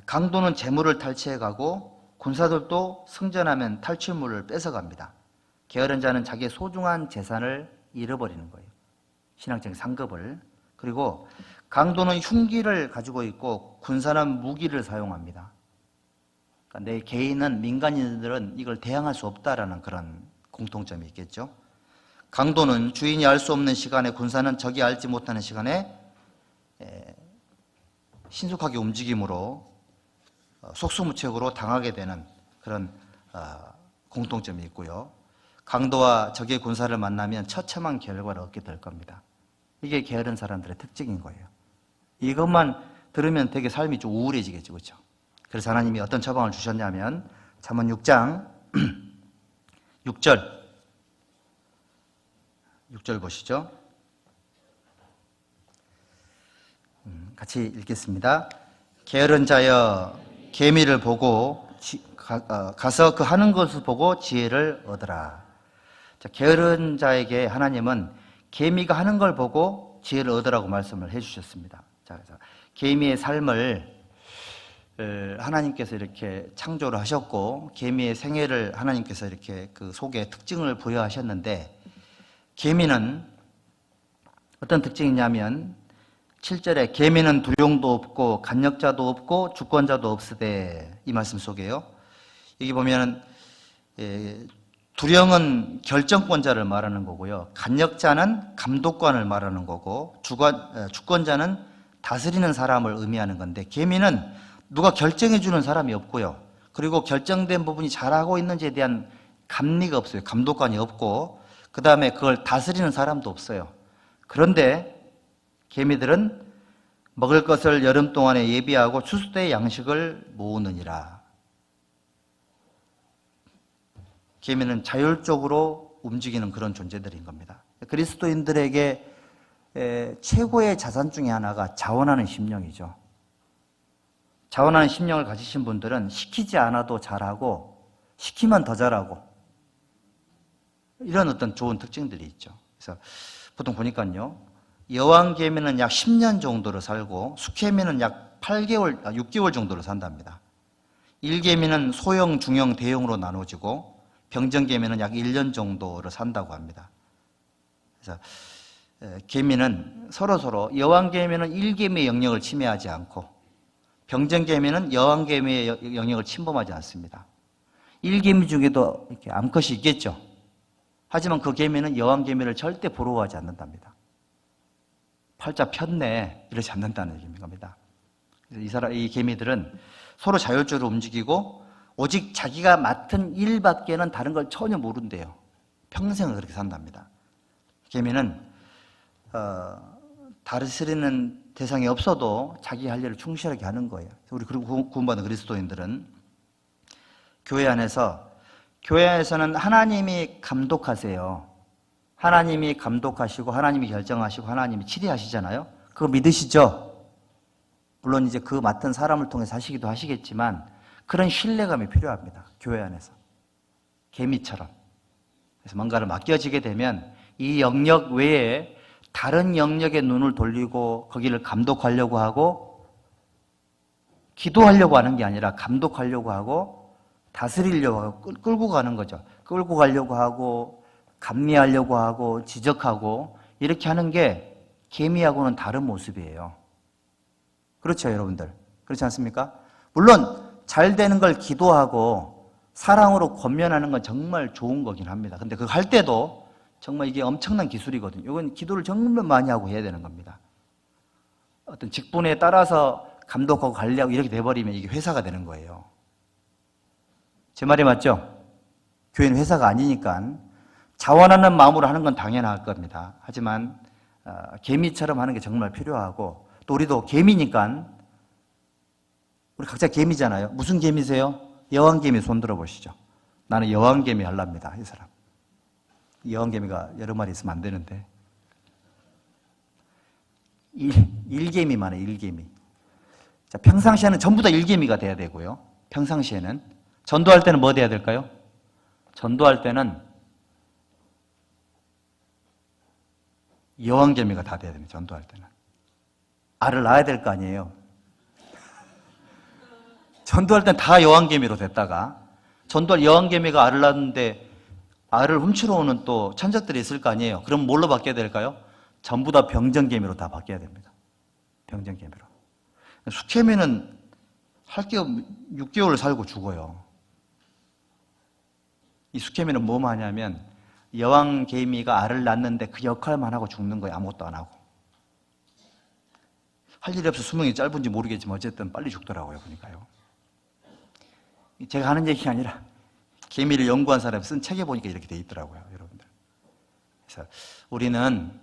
강도는 재물을 탈취해가고 군사들도 승전하면 탈취물을 뺏어갑니다. 게으른 자는 자기의 소중한 재산을 잃어버리는 거예요. 신앙적인 상급을. 그리고 강도는 흉기를 가지고 있고 군사는 무기를 사용합니다. 그러니까 내 개인은 민간인들은 이걸 대항할 수 없다라는 그런 공통점이 있겠죠. 강도는 주인이 알 수 없는 시간에, 군사는 적이 알지 못하는 시간에 신속하게 움직임으로 속수무책으로 당하게 되는 그런 공통점이 있고요. 강도와 적의 군사를 만나면 처참한 결과를 얻게 될 겁니다. 이게 게으른 사람들의 특징인 거예요. 이것만 들으면 되게 삶이 좀 우울해지겠죠. 그렇죠? 그래서 하나님이 어떤 처방을 주셨냐면 잠언 6장 6절 보시죠. 같이 읽겠습니다. 게으른 자여 계미를 보고 가서 그 하는 것을 보고 지혜를 얻으라. 자, 게으른 자에게 하나님은 계미가 하는 걸 보고 지혜를 얻으라고 말씀을 해주셨습니다. 자, 그래서 계미의 삶을 하나님께서 이렇게 창조를 하셨고 개미의 생애를 하나님께서 이렇게 그 속에 특징을 부여하셨는데 개미는 어떤 특징이냐면 7절에 개미는 두룡도 없고 간역자도 없고 주권자도 없으되 이 말씀 속에요. 여기 보면 두령은 결정권자를 말하는 거고요. 간역자는 감독관을 말하는 거고 주권자는 다스리는 사람을 의미하는 건데 개미는 누가 결정해 주는 사람이 없고요. 그리고 결정된 부분이 잘하고 있는지에 대한 감리가 없어요. 감독관이 없고 그 다음에 그걸 다스리는 사람도 없어요. 그런데 개미들은 먹을 것을 여름 동안에 예비하고 추수 때 양식을 모으느니라. 개미는 자율적으로 움직이는 그런 존재들인 겁니다. 그리스도인들에게 최고의 자산 중에 하나가 자원하는 심령이죠. 자원하는 심령을 가지신 분들은 시키지 않아도 잘하고 시키면 더 잘하고 이런 어떤 좋은 특징들이 있죠. 그래서 보통 보니까요, 여왕개미는 약 10년 정도로 살고 수개미는 약 6개월 정도로 산답니다. 일개미는 소형, 중형, 대형으로 나눠지고 병정개미는 약 1년 정도를 산다고 합니다. 그래서 개미는 서로서로 여왕개미는 일개미의 영역을 침해하지 않고 병정개미는 여왕개미의 영역을 침범하지 않습니다. 일개미 중에도 이렇게 암컷이 있겠죠. 하지만 그 개미는 여왕개미를 절대 부러워하지 않는답니다. 팔자 폈네 이러지 않는다는 얘기인 겁니다. 그래서 이 개미들은 서로 자율적으로 움직이고 오직 자기가 맡은 일밖에는 다른 걸 전혀 모른대요. 평생을 그렇게 산답니다. 개미는 다스리는 대상이 없어도 자기 할 일을 충실하게 하는 거예요. 우리 구원받은 그리스도인들은 교회에서는 하나님이 감독하세요. 하나님이 감독하시고 하나님이 결정하시고 하나님이 치리하시잖아요. 그거 믿으시죠? 물론 이제 그 맡은 사람을 통해서 하시기도 하시겠지만 그런 신뢰감이 필요합니다. 교회 안에서. 개미처럼. 그래서 뭔가를 맡겨지게 되면 이 영역 외에 다른 영역에 눈을 돌리고 거기를 감독하려고 하고 기도하려고 하는 게 아니라 감독하려고 하고 다스리려고 하고 끌고 가는 거죠. 끌고 가려고 하고 감리하려고 하고 지적하고 이렇게 하는 게 개미하고는 다른 모습이에요. 그렇죠, 여러분들? 그렇지 않습니까? 물론 잘 되는 걸 기도하고 사랑으로 권면하는 건 정말 좋은 거긴 합니다. 근데 그거 할 때도 정말 이게 엄청난 기술이거든요. 이건 기도를 정말 많이 하고 해야 되는 겁니다. 어떤 직분에 따라서 감독하고 관리하고 이렇게 돼버리면 이게 회사가 되는 거예요. 제 말이 맞죠? 교회는 회사가 아니니까 자원하는 마음으로 하는 건 당연할 겁니다. 하지만 개미처럼 하는 게 정말 필요하고 또 우리도 개미니까 우리 각자 개미잖아요. 무슨 개미세요? 여왕개미 손 들어보시죠. 나는 여왕개미 하랍니다. 이 사람. 여왕개미가 여러 마리 있으면 안 되는데 일개미만 해. 일개미. 자, 평상시에는 전부 다 일개미가 돼야 되고요. 평상시에는 전도할 때는 뭐 돼야 될까요? 전도할 때는 여왕개미가 다 돼야 됩니다. 전도할 때는 알을 낳아야 될 거 아니에요. 전도할 땐 다 여왕개미로 됐다가 전도할 여왕개미가 알을 낳았는데 알을 훔치러 오는 또 천적들이 있을 거 아니에요. 그럼 뭘로 바뀌어야 될까요? 전부 다 병정개미로 다 바뀌어야 됩니다. 병정개미로. 수개미는 할 게 6개월 살고 죽어요. 이 수개미는 뭐만 하냐면 여왕개미가 알을 낳는데 그 역할만 하고 죽는 거예요. 아무것도 안 하고. 할 일이 없어 수명이 짧은지 모르겠지만 어쨌든 빨리 죽더라고요. 보니까요. 제가 하는 얘기가 아니라 개미를 연구한 사람이 쓴 책에 보니까 이렇게 돼 있더라고요. 여러분들. 그래서 우리는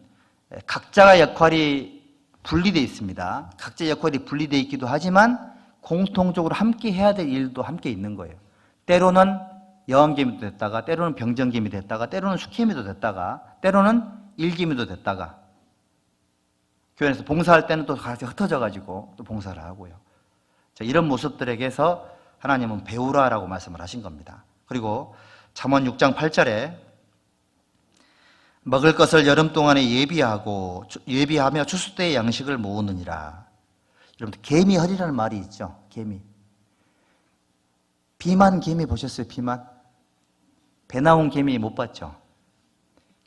각자의 역할이 분리되어 있습니다. 각자의 역할이 분리되어 있기도 하지만 공통적으로 함께 해야 될 일도 함께 있는 거예요. 때로는 여왕개미도 됐다가 때로는 병정개미 됐다가 때로는 수개미도 됐다가 때로는 일개미도 됐다가 교회에서 봉사할 때는 또 같이 흩어져 가지고 또 봉사를 하고요. 자, 이런 모습들에게서 하나님은 배우라라고 말씀을 하신 겁니다. 그리고 잠언 6장 8절에 먹을 것을 여름 동안에 예비하며 추수 때의 양식을 모으느니라. 여러분들 개미 허리라는 말이 있죠. 개미. 비만 개미 보셨어요? 비만? 배 나온 개미 못 봤죠?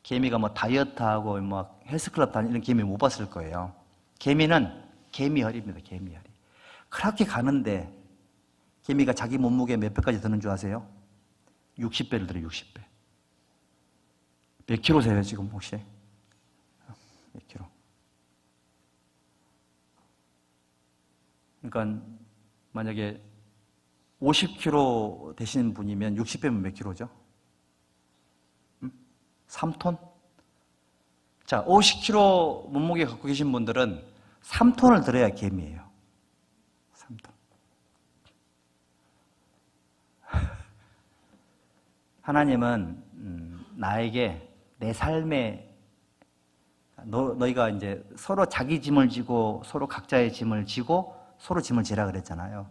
개미가 뭐 다이어트하고 뭐 헬스클럽 다니는 이런 개미 못 봤을 거예요. 개미는 개미 허리입니다. 개미 허리. 그렇게 가는데 개미가 자기 몸무게 몇 배까지 드는 줄 아세요? 60배를 들어요. 60배. 몇 킬로세요 지금 혹시? 몇 킬로? 그러니까 만약에 50킬로 되시는 분이면 60배면 몇 킬로죠? 3톤? 자, 50킬로 몸무게 갖고 계신 분들은 3톤을 들어야 개미예요. 3톤. 하나님은 나에게 내 삶에 너희가 이제 서로 자기 짐을 지고 서로 각자의 짐을 지고 서로 짐을 지라 그랬잖아요.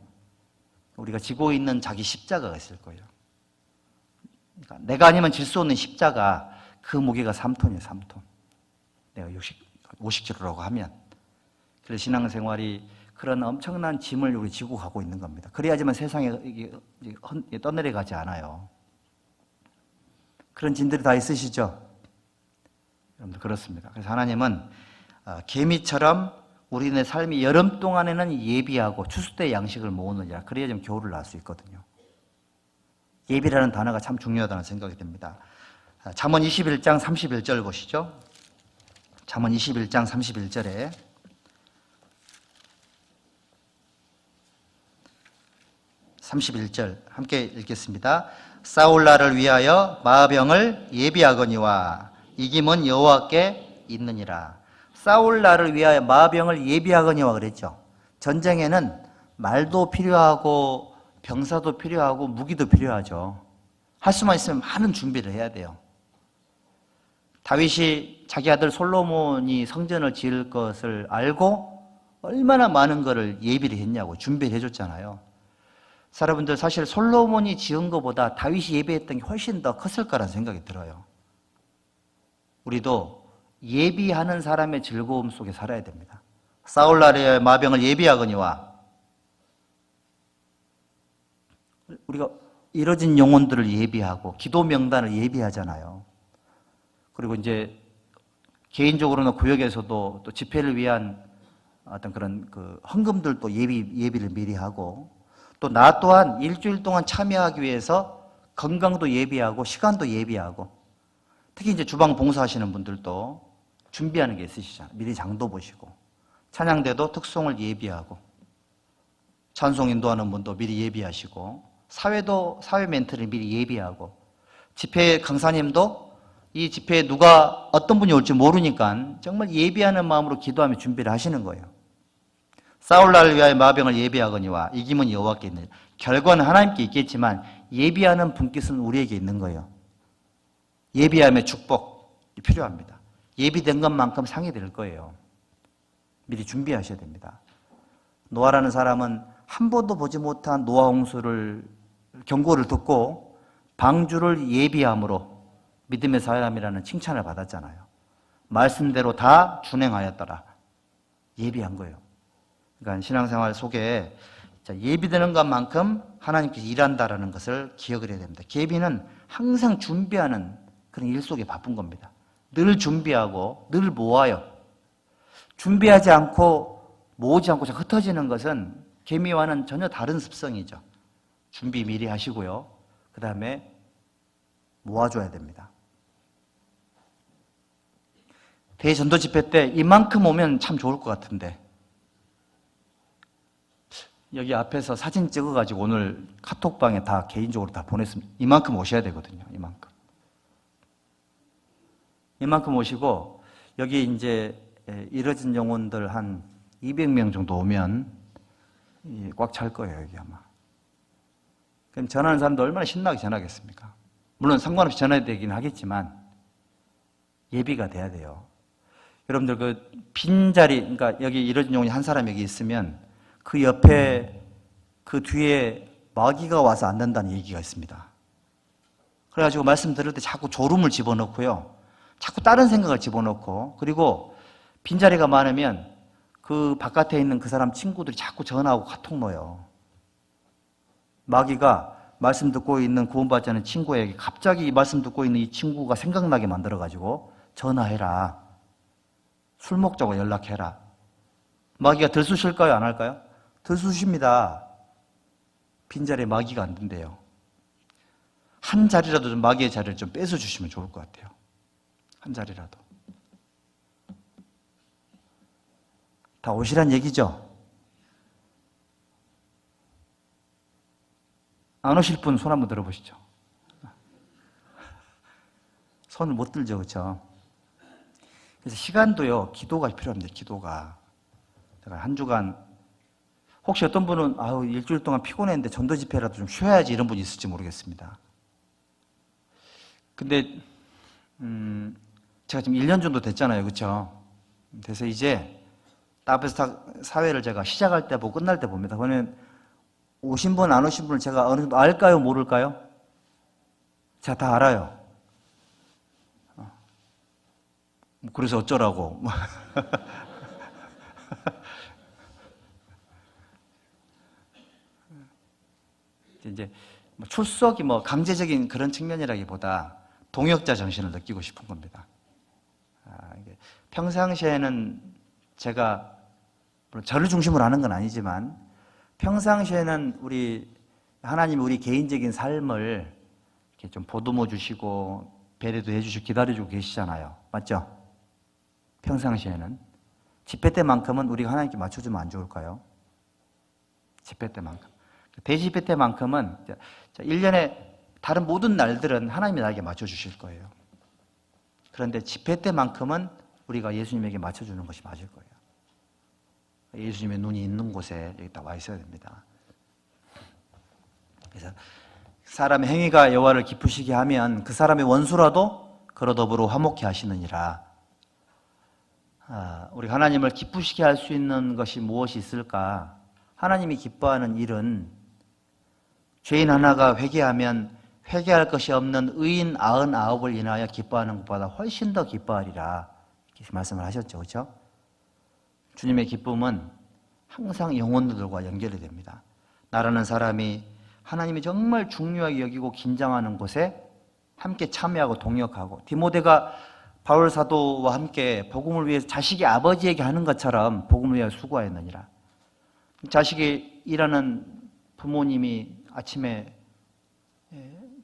우리가 지고 있는 자기 십자가가 있을 거예요. 그러니까 내가 아니면 질 수 없는 십자가 그 무게가 3톤이에요. 3톤. 내가 50kg라고 하면. 그래서 신앙생활이 그런 엄청난 짐을 우리 지고 가고 있는 겁니다. 그래야지만 세상에 떠내려가지 않아요. 그런 진들이 다 있으시죠? 여러분들 그렇습니다. 그래서 하나님은 개미처럼 우리네 삶이 여름 동안에는 예비하고 추수 때 양식을 모으느니라. 그래야 좀 겨울을 날 수 있거든요. 예비라는 단어가 참 중요하다는 생각이 듭니다. 잠언 21장 31절 보시죠. 잠언 21장 31절에 함께 읽겠습니다. 싸울 날을 위하여 마병을 예비하거니와 이김은 여호와께 있느니라. 싸울 날을 위하여 마병을 예비하거니와 그랬죠. 전쟁에는 말도 필요하고 병사도 필요하고 무기도 필요하죠. 할 수만 있으면 많은 준비를 해야 돼요. 다윗이 자기 아들 솔로몬이 성전을 지을 것을 알고 얼마나 많은 것을 예비를 했냐고, 준비를 해줬잖아요. 여러분들 사실 솔로몬이 지은 것보다 다윗이 예비했던 게 훨씬 더 컸을 거라는 생각이 들어요. 우리도 예비하는 사람의 즐거움 속에 살아야 됩니다. 싸울 날에 마병을 예비하거니와, 우리가 이뤄진 영혼들을 예비하고 기도 명단을 예비하잖아요. 그리고 이제 개인적으로는 구역에서도 또 집회를 위한 어떤 그런 그 헌금들도 예비를 미리 하고, 또 나 또한 일주일 동안 참여하기 위해서 건강도 예비하고 시간도 예비하고, 특히 이제 주방 봉사하시는 분들도 준비하는 게 있으시잖아요. 미리 장도 보시고, 찬양대도 특송을 예비하고, 찬송 인도하는 분도 미리 예비하시고, 사회도 사회 멘트를 미리 예비하고, 집회 강사님도 이 집회에 누가 어떤 분이 올지 모르니까 정말 예비하는 마음으로 기도하며 준비를 하시는 거예요. 싸울 날을 위하여 마병을 예비하거니와 이김은 여호와께 있느니라. 결과는 하나님께 있겠지만 예비하는 분깃은 우리에게 있는 거예요. 예비함의 축복이 필요합니다. 예비된 것만큼 상이 될 거예요. 미리 준비하셔야 됩니다. 노아라는 사람은 한 번도 보지 못한 노아 홍수를 경고를 듣고 방주를 예비함으로 믿음의 사람이라는 칭찬을 받았잖아요. 말씀대로 다 준행하였더라. 예비한 거예요. 그러니까 신앙생활 속에 예비되는 것만큼 하나님께서 일한다라는 것을 기억을 해야 됩니다. 예비는 항상 준비하는 그런 일 속에 바쁜 겁니다. 늘 준비하고 늘 모아요. 준비하지 않고 모으지 않고 흩어지는 것은 개미와는 전혀 다른 습성이죠. 준비 미리 하시고요. 그 다음에 모아줘야 됩니다. 대전도 집회 때 이만큼 오면 참 좋을 것 같은데, 여기 앞에서 사진 찍어가지고 오늘 카톡방에 다 개인적으로 다 보냈습니다. 이만큼 오셔야 되거든요. 이만큼 오시고, 여기 이제 이뤄진 영혼들 한 200명 정도 오면 꽉 찰 거예요, 여기 아마. 그럼 전하는 사람도 얼마나 신나게 전하겠습니까? 물론 상관없이 전해야 되긴 하겠지만 예비가 돼야 돼요. 여러분들 그 빈자리, 그러니까 여기 이뤄진 영혼이 한 사람 여기 있으면 그 옆에 그 뒤에 마귀가 와서 앉는다는 얘기가 있습니다. 그래가지고 말씀 들을 때 자꾸 졸음을 집어넣고요. 자꾸 다른 생각을 집어넣고, 그리고 빈자리가 많으면 그 바깥에 있는 그 사람 친구들이 자꾸 전화하고 카톡 넣어요. 마귀가 말씀 듣고 있는 구원받지 않은 친구에게 갑자기 말씀 듣고 있는 이 친구가 생각나게 만들어가지고 전화해라. 술 먹자고 연락해라. 마귀가 들쑤실까요? 안 할까요? 들쑤십니다. 빈자리에 마귀가 안 든대요. 한 자리라도 좀 마귀의 자리를 좀 뺏어주시면 좋을 것 같아요. 한 자리라도. 다 오시란 얘기죠? 안 오실 분 손 한번 들어보시죠. 손을 못 들죠, 그렇죠? 그래서 시간도요, 기도가 필요합니다. 기도가. 제가 한 주간, 혹시 어떤 분은 일주일 동안 피곤했는데 전도 집회라도 좀 쉬어야지 이런 분이 있을지 모르겠습니다. 근데 제가 지금 1년 정도 됐잖아요, 그렇죠? 그래서 이제 따뜻한 사회를 제가 시작할 때 보고 끝날 때 봅니다. 그러면 오신 분, 안 오신 분을 제가 어느 정도 알까요? 모를까요? 제가 다 알아요. 그래서 어쩌라고. 이제 출석이 강제적인 그런 측면이라기보다 동역자 정신을 느끼고 싶은 겁니다. 평상시에는 제가 물론 저를 중심으로 하는 건 아니지만 평상시에는 하나님이 우리 개인적인 삶을 이렇게 좀 보듬어 주시고 배려도 해주시고 기다려주고 계시잖아요. 맞죠? 평상시에는 집회 때만큼은 우리가 하나님께 맞춰주면 안 좋을까요? 집회 때만큼. 대집회 때만큼은 1년에 다른 모든 날들은 하나님이 나에게 맞춰주실 거예요. 그런데 집회 때만큼은 우리가 예수님에게 맞춰주는 것이 맞을 거예요. 예수님의 눈이 있는 곳에 여기 다 와 있어야 됩니다. 그래서 사람의 행위가 여호와를 기쁘시게 하면 그 사람의 원수라도 그로 더불어 화목케 하시느니라. 우리 하나님을 기쁘시게 할 수 있는 것이 무엇이 있을까? 하나님이 기뻐하는 일은 죄인 하나가 회개하면 회개할 것이 없는 의인 99을 인하여 기뻐하는 것보다 훨씬 더 기뻐하리라. 이렇게 말씀을 하셨죠. 그렇죠? 주님의 기쁨은 항상 영혼들과 연결이 됩니다. 나라는 사람이 하나님이 정말 중요하게 여기고 긴장하는 곳에 함께 참여하고 동역하고 디모데가 바울 사도와 함께 복음을 위해서 자식이 아버지에게 하는 것처럼 복음을 위해 수고하였느니라. 자식이 일하는 부모님이 아침에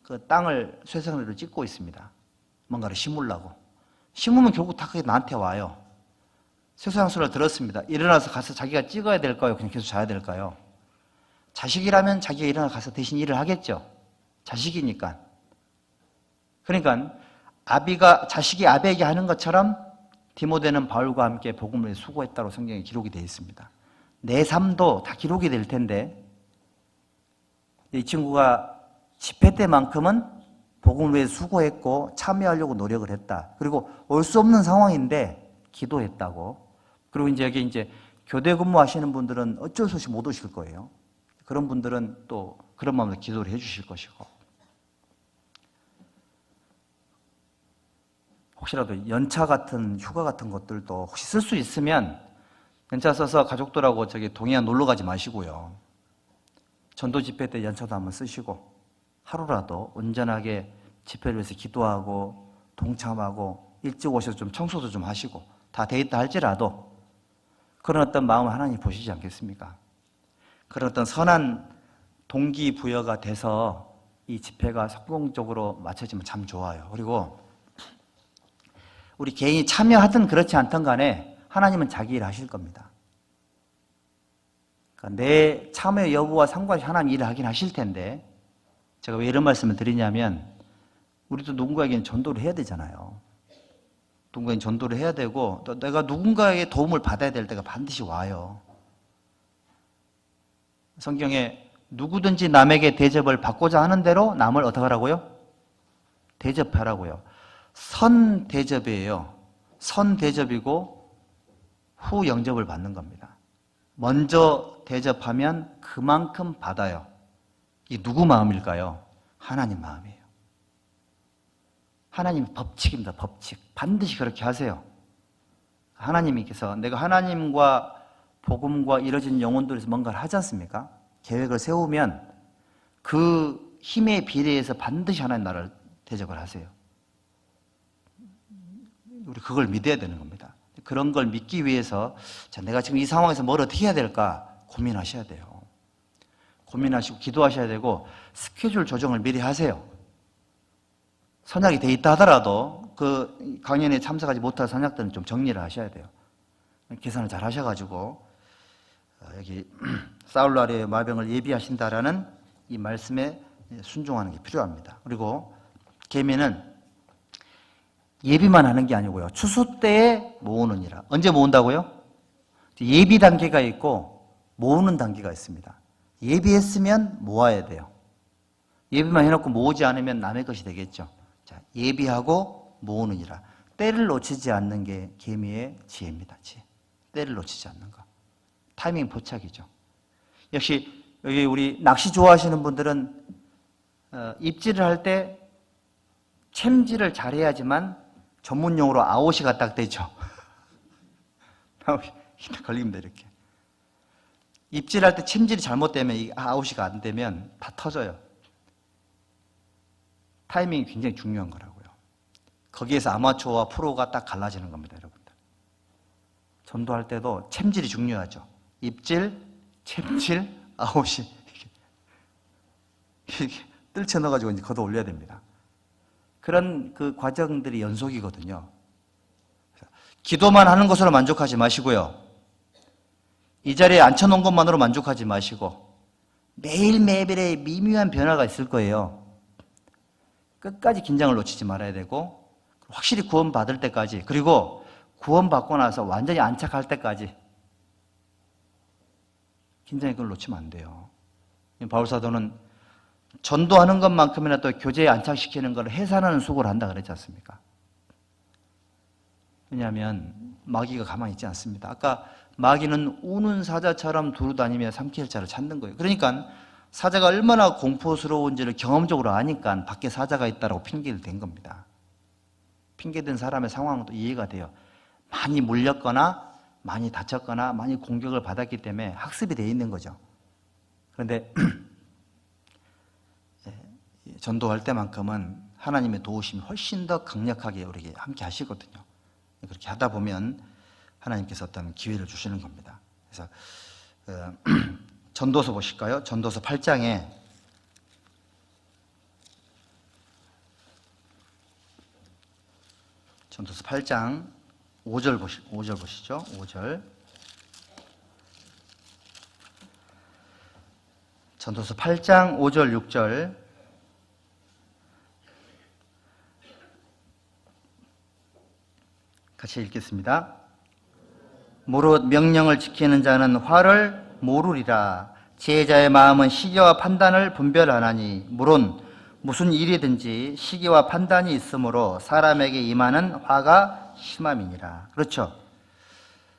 그 땅을 쇠사슬로 찢고 있습니다. 뭔가를 심으려고. 심으면 결국 다 그게 나한테 와요. 쇠사슬을 들었습니다. 일어나서 가서 자기가 찍어야 될까요? 그냥 계속 자야 될까요? 자식이라면 자기가 일어나 가서 대신 일을 하겠죠. 자식이니까. 그러니까 자식이 아비에게 하는 것처럼 디모데는 바울과 함께 복음을 위해 수고했다고 성경에 기록이 되어 있습니다. 내 삶도 다 기록이 될 텐데 이 친구가 집회 때만큼은 복음을 위해 수고했고 참여하려고 노력을 했다. 그리고 올 수 없는 상황인데 기도했다고. 그리고 이제 교대 근무하시는 분들은 어쩔 수 없이 못 오실 거예요. 그런 분들은 또 그런 마음으로 기도를 해 주실 것이고. 혹시라도 연차 같은 휴가 같은 것들도 혹시 쓸 수 있으면 연차 써서 가족들하고 동해안 놀러 가지 마시고요. 전도 집회 때 연차도 한번 쓰시고 하루라도 온전하게 집회를 위해서 기도하고 동참하고 일찍 오셔서 좀 청소도 좀 하시고 다 돼 있다 할지라도 그런 어떤 마음을 하나님 보시지 않겠습니까? 그런 어떤 선한 동기부여가 돼서 이 집회가 성공적으로 마쳐지면 참 좋아요. 그리고 우리 개인이 참여하든 그렇지 않든 간에 하나님은 자기 일을 하실 겁니다. 그러니까 내 참여 여부와 상관없이 하나님 일을 하긴 하실 텐데 제가 왜 이런 말씀을 드리냐면 우리도 누군가에게는 전도를 해야 되잖아요. 누군가에게 전도를 해야 되고 또 내가 누군가에게 도움을 받아야 될 때가 반드시 와요. 성경에 누구든지 남에게 대접을 받고자 하는 대로 남을 어떻게 하라고요? 대접하라고요. 선 대접이에요. 선 대접이고 후 영접을 받는 겁니다. 먼저 대접하면 그만큼 받아요. 이게 누구 마음일까요? 하나님 마음이에요. 하나님 법칙입니다. 법칙. 반드시 그렇게 하세요. 하나님께서 내가 하나님과 복음과 이뤄진 영혼들에서 뭔가를 하지 않습니까? 계획을 세우면 그 힘에 비례해서 반드시 하나님 나라를 대접을 하세요. 우리 그걸 믿어야 되는 겁니다. 그런 걸 믿기 위해서 내가 지금 이 상황에서 뭘 어떻게 해야 될까 고민하셔야 돼요. 고민하시고 기도하셔야 되고 스케줄 조정을 미리 하세요. 선약이 돼 있다 하더라도 그 강연에 참석하지 못할 선약들은 좀 정리를 하셔야 돼요. 계산을 잘 하셔가지고 여기 사울 아래의 마병을 예비하신다라는 이 말씀에 순종하는 게 필요합니다. 그리고 계명은 예비만 하는 게 아니고요. 추수 때에 모으느니라. 언제 모은다고요? 예비 단계가 있고 모으는 단계가 있습니다. 예비했으면 모아야 돼요. 예비만 해놓고 모으지 않으면 남의 것이 되겠죠. 자, 예비하고 모으느니라. 때를 놓치지 않는 게 계명의 지혜입니다. 지혜. 때를 놓치지 않는 거. 타이밍 포착이죠. 역시 여기 우리 낚시 좋아하시는 분들은 입질을 할 때 챔질을 잘해야지만 전문용어로 아웃이가 딱 되죠. 아웃이 딱 걸립니다. 이렇게. 입질할 때 챔질이 잘못되면 이 아웃이가 안 되면 다 터져요. 타이밍이 굉장히 중요한 거라고요. 거기에서 아마추어와 프로가 딱 갈라지는 겁니다, 여러분들. 전도할 때도 챔질이 중요하죠. 입질, 챔질, 아웃이 이렇게 뜰채 넣어가지고 이제 걷어 올려야 됩니다. 그런 그 과정들이 연속이거든요. 기도만 하는 것으로 만족하지 마시고요. 이 자리에 앉혀놓은 것만으로 만족하지 마시고 매일매일의 미묘한 변화가 있을 거예요. 끝까지 긴장을 놓치지 말아야 되고 확실히 구원받을 때까지, 그리고 구원받고 나서 완전히 안착할 때까지 긴장의 끈을 놓치면 안 돼요. 바울사도는 전도하는 것만큼이나 또 교제에 안착시키는 걸 해산하는 수고를 한다 그랬지 않습니까? 왜냐하면 마귀가 가만히 있지 않습니다. 아까 마귀는 우는 사자처럼 두루 다니며 삼킬 자를 찾는 거예요. 그러니까 사자가 얼마나 공포스러운지를 경험적으로 아니까 밖에 사자가 있다라고 핑계를 댄 겁니다. 핑계된 사람의 상황도 이해가 돼요. 많이 물렸거나 많이 다쳤거나 많이 공격을 받았기 때문에 학습이 되어 있는 거죠. 그런데 전도할 때만큼은 하나님의 도우심이 훨씬 더 강력하게 우리에게 함께 하시거든요. 그렇게 하다 보면 하나님께서 어떤 기회를 주시는 겁니다. 그래서 전도서 보실까요? 전도서 8장에 전도서 8장 5절 보시죠. 5절. 전도서 8장 5절 6절. 같이 읽겠습니다. 무릇 명령을 지키는 자는 화를 모르리라. 지혜자의 마음은 시기와 판단을 분별하나니 물론 무슨 일이든지 시기와 판단이 있으므로 사람에게 임하는 화가 심함이니라. 그렇죠.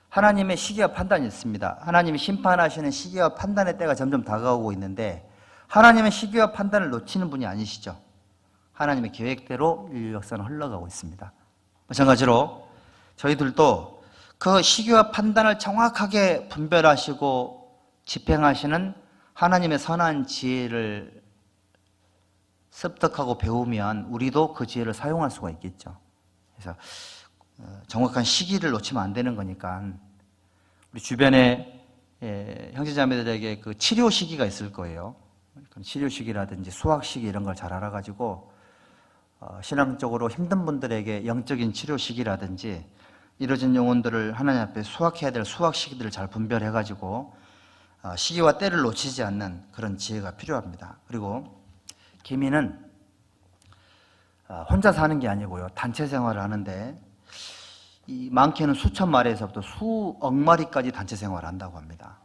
하나님의 시기와 판단이 있습니다. 하나님이 심판하시는 시기와 판단의 때가 점점 다가오고 있는데 하나님의 시기와 판단을 놓치는 분이 아니시죠. 하나님의 계획대로 인류 역사는 흘러가고 있습니다. 마찬가지로 저희들도 그 시기와 판단을 정확하게 분별하시고 집행하시는 하나님의 선한 지혜를 습득하고 배우면 우리도 그 지혜를 사용할 수가 있겠죠. 그래서 정확한 시기를 놓치면 안 되는 거니까 우리 주변에 형제자매들에게 그 치료 시기가 있을 거예요. 치료 시기라든지 수학 시기 이런 걸 잘 알아가지고 신앙적으로 힘든 분들에게 영적인 치료 시기라든지 이루어진 영혼들을 하나님 앞에 수확해야 될 수학 시기들을 잘 분별해가지고 시기와 때를 놓치지 않는 그런 지혜가 필요합니다. 그리고 개미는 혼자 사는 게 아니고요. 단체 생활을 하는데 이 많게는 수천 마리에서부터 수억 마리까지 단체 생활을 한다고 합니다.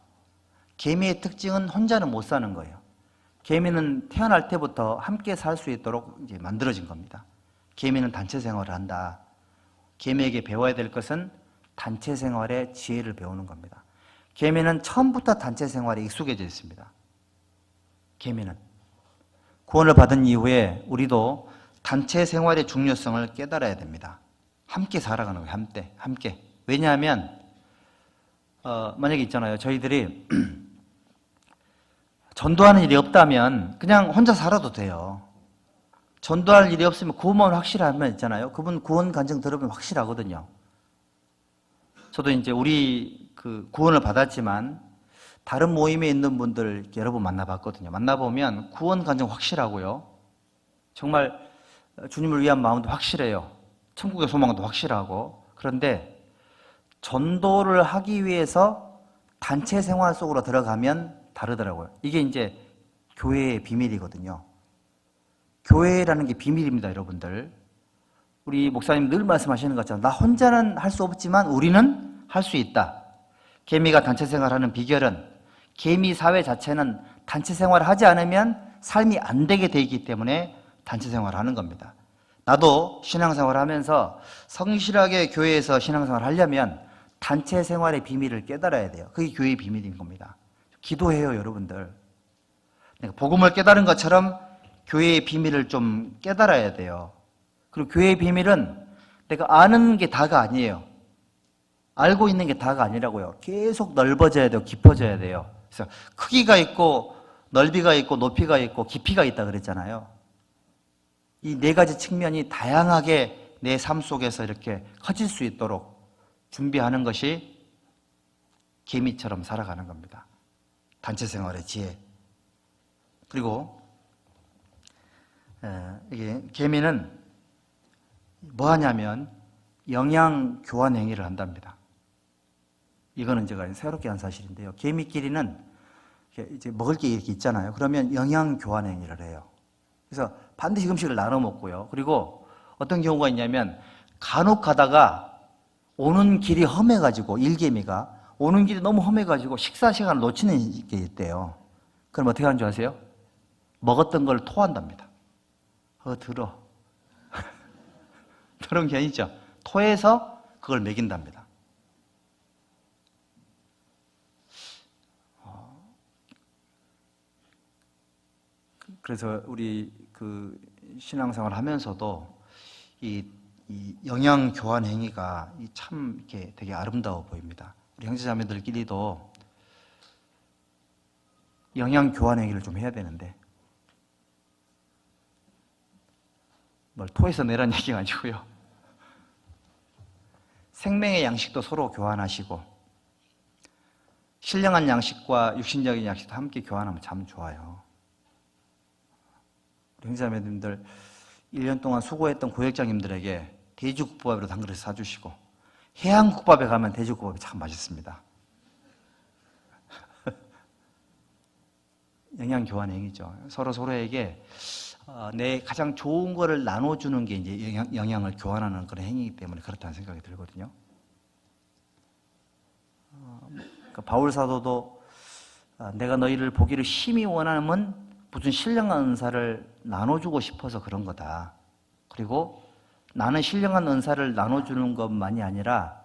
개미의 특징은 혼자는 못 사는 거예요. 개미는 태어날 때부터 함께 살 수 있도록 이제 만들어진 겁니다. 개미는 단체 생활을 한다. 개미에게 배워야 될 것은 단체 생활의 지혜를 배우는 겁니다. 개미는 처음부터 단체 생활에 익숙해져 있습니다. 개미는 구원을 받은 이후에 우리도 단체 생활의 중요성을 깨달아야 됩니다. 함께 살아가는 거예요. 함께. 왜냐하면 만약에 있잖아요. 저희들이 전도하는 일이 없다면 그냥 혼자 살아도 돼요. 전도할 일이 없으면 구원만 확실하면 있잖아요. 그분 구원 간증 들으면 확실하거든요. 저도 이제 우리 그 구원을 받았지만 다른 모임에 있는 분들 여러 번 만나봤거든요. 만나보면 구원 간증 확실하고요. 정말 주님을 위한 마음도 확실해요. 천국의 소망도 확실하고. 그런데 전도를 하기 위해서 단체 생활 속으로 들어가면 다르더라고요. 이게 이제 교회의 비밀이거든요. 교회라는 게 비밀입니다, 여러분들. 우리 목사님 늘 말씀하시는 것처럼 나 혼자는 할 수 없지만 우리는 할 수 있다. 개미가 단체 생활하는 비결은 개미 사회 자체는 단체 생활을 하지 않으면 삶이 안 되게 돼 있기 때문에 단체 생활을 하는 겁니다. 나도 신앙생활을 하면서 성실하게 교회에서 신앙생활을 하려면 단체 생활의 비밀을 깨달아야 돼요. 그게 교회의 비밀인 겁니다. 기도해요, 여러분들. 복음을 깨달은 것처럼 교회의 비밀을 좀 깨달아야 돼요. 그리고 교회의 비밀은 내가 아는 게 다가 아니에요. 알고 있는 게 다가 아니라고요. 계속 넓어져야 돼요. 깊어져야 돼요. 그래서 크기가 있고 넓이가 있고 높이가 있고 깊이가 있다 그랬잖아요. 이 네 가지 측면이 다양하게 내 삶 속에서 이렇게 커질 수 있도록 준비하는 것이 개미처럼 살아가는 겁니다. 단체 생활의 지혜. 그리고 이게 개미는 뭐 하냐면 영양 교환 행위를 한답니다. 이거는 제가 새롭게 한 사실인데요. 개미끼리는 이제 먹을 게 이렇게 있잖아요. 그러면 영양 교환 행위를 해요. 그래서 반드시 음식을 나눠 먹고요. 그리고 어떤 경우가 있냐면 간혹 가다가 오는 길이 험해가지고 일개미가 오는 길이 너무 험해가지고 식사 시간을 놓치는 게 있대요. 그럼 어떻게 하는 줄 아세요? 먹었던 걸 토한답니다. 들어. 그런 게 아니죠. 토해서 그걸 먹인답니다. 그래서 우리 그 신앙생활 하면서도 이 영양 교환 행위가 참 이렇게 되게 아름다워 보입니다. 우리 형제자매들끼리도 영양 교환 행위를 좀 해야 되는데 뭘 토해서 내란 얘기가 아니고요. 생명의 양식도 서로 교환하시고 신령한 양식과 육신적인 양식도 함께 교환하면 참 좋아요. 우리 형제자매님들 1년 동안 수고했던 고역장님들에게 돼지국밥이라도 한 그릇 사주시고 해양국밥에 가면 돼지국밥이 참 맛있습니다. 영양 교환 행위죠. 서로에게 내 가장 좋은 거를 나눠주는 게 이제 영양을 교환하는 그런 행위이기 때문에 그렇다는 생각이 들거든요. 그러니까 바울 사도도 내가 너희를 보기를 심히 원하면 무슨 신령한 은사를 나눠주고 싶어서 그런 거다. 그리고 나는 신령한 은사를 나눠주는 것만이 아니라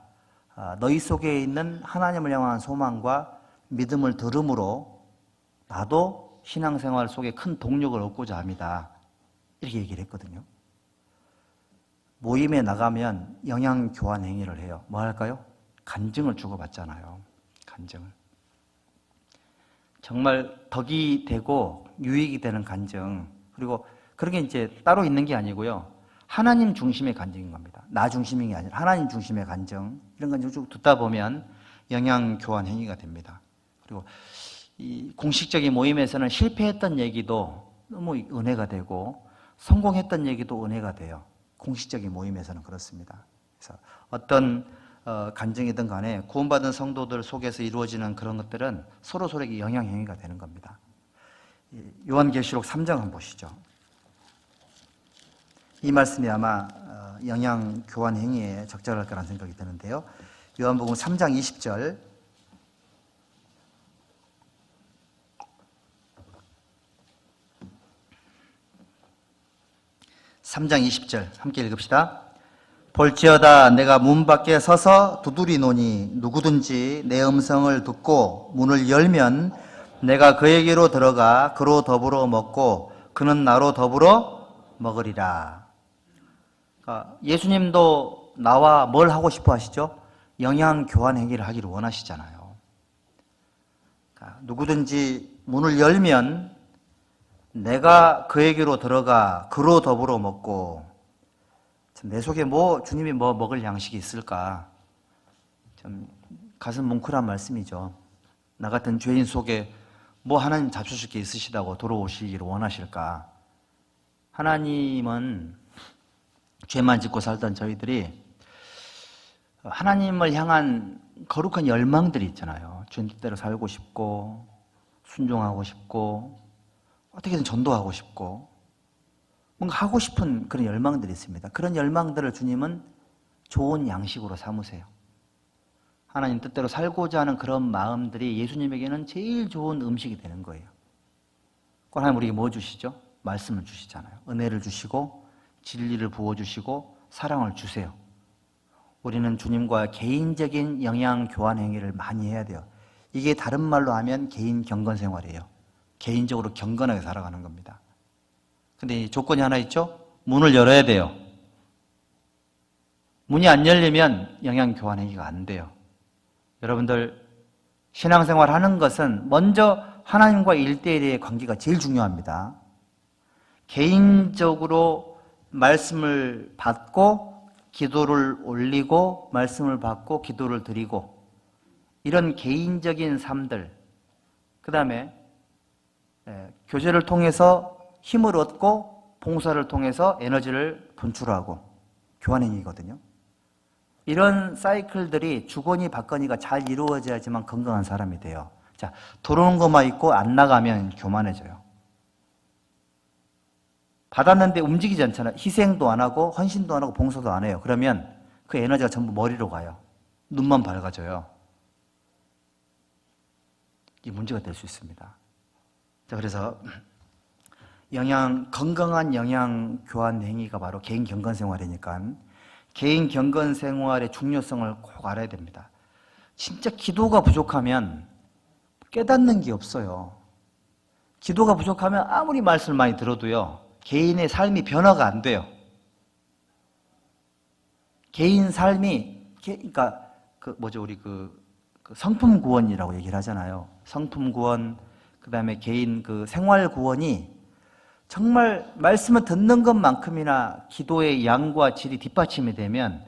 너희 속에 있는 하나님을 향한 소망과 믿음을 들음으로 나도 신앙생활 속에 큰 동력을 얻고자 합니다. 이렇게 얘기를 했거든요. 모임에 나가면 영양 교환 행위를 해요. 뭐 할까요? 간증을 주고받잖아요. 간증을. 정말 덕이 되고 유익이 되는 간증. 그리고 그런 게 이제 따로 있는 게 아니고요. 하나님 중심의 간증인 겁니다. 나 중심인 게 아니라 하나님 중심의 간증. 이런 건 쭉 듣다 보면 영양 교환 행위가 됩니다. 그리고 이 공식적인 모임에서는 실패했던 얘기도 너무 은혜가 되고 성공했던 얘기도 은혜가 돼요. 공식적인 모임에서는 그렇습니다. 그래서 어떤 간증이든 간에 구원받은 성도들 속에서 이루어지는 그런 것들은 서로에게 영향 행위가 되는 겁니다. 요한계시록 3장 한번 보시죠. 이 말씀이 아마 영양 교환 행위에 적절할 거라는 생각이 드는데요. 요한복음 3장 20절. 3장 20절 함께 읽읍시다. 볼지어다 내가 문 밖에 서서 두드리노니 누구든지 내 음성을 듣고 문을 열면 내가 그에게로 들어가 그로 더불어 먹고 그는 나로 더불어 먹으리라. 예수님도 나와 뭘 하고 싶어 하시죠? 영양 교환 행위를 하기를 원하시잖아요. 누구든지 문을 열면 내가 그에게로 들어가 그로 더불어 먹고. 내 속에 주님이 뭐 먹을 양식이 있을까? 좀 가슴 뭉클한 말씀이죠. 나 같은 죄인 속에 뭐 하나님 잡수실 게 있으시다고 돌아오시기를 원하실까? 하나님은 죄만 짓고 살던 저희들이 하나님을 향한 거룩한 열망들이 있잖아요. 주님 뜻대로 살고 싶고 순종하고 싶고 어떻게든 전도하고 싶고 뭔가 하고 싶은 그런 열망들이 있습니다. 그런 열망들을 주님은 좋은 양식으로 삼으세요. 하나님 뜻대로 살고자 하는 그런 마음들이 예수님에게는 제일 좋은 음식이 되는 거예요. 하나님 우리에게 뭐 주시죠? 말씀을 주시잖아요. 은혜를 주시고 진리를 부어주시고 사랑을 주세요. 우리는 주님과 개인적인 영양 교환 행위를 많이 해야 돼요. 이게 다른 말로 하면 개인 경건 생활이에요. 개인적으로 경건하게 살아가는 겁니다. 근데 조건이 하나 있죠? 문을 열어야 돼요. 문이 안 열리면 영양 교환 행위가 안 돼요. 여러분들 신앙생활 하는 것은 먼저 하나님과 1대1의 관계가 제일 중요합니다. 개인적으로 말씀을 받고 기도를 올리고 말씀을 받고 기도를 드리고 이런 개인적인 삶들, 그 다음에 교제를 통해서 힘을 얻고 봉사를 통해서 에너지를 분출하고 교환행위거든요. 이런 사이클들이 주거니 받거니가 잘 이루어져야지만 건강한 사람이 돼요. 자, 들어오는 것만 있고 안 나가면 교만해져요. 받았는데 움직이지 않잖아요. 희생도 안 하고 헌신도 안 하고 봉사도 안 해요. 그러면 그 에너지가 전부 머리로 가요. 눈만 밝아져요. 이 문제가 될 수 있습니다. 자, 그래서 건강한 영양 교환 행위가 바로 개인 경건 생활이니까 개인 경건 생활의 중요성을 꼭 알아야 됩니다. 진짜 기도가 부족하면 깨닫는 게 없어요. 기도가 부족하면 아무리 말씀을 많이 들어도요, 개인의 삶이 변화가 안 돼요. 개인 삶이, 그러니까, 우리 성품 구원이라고 얘기를 하잖아요. 성품 구원, 그 다음에 개인 생활 구원이 정말 말씀을 듣는 것만큼이나 기도의 양과 질이 뒷받침이 되면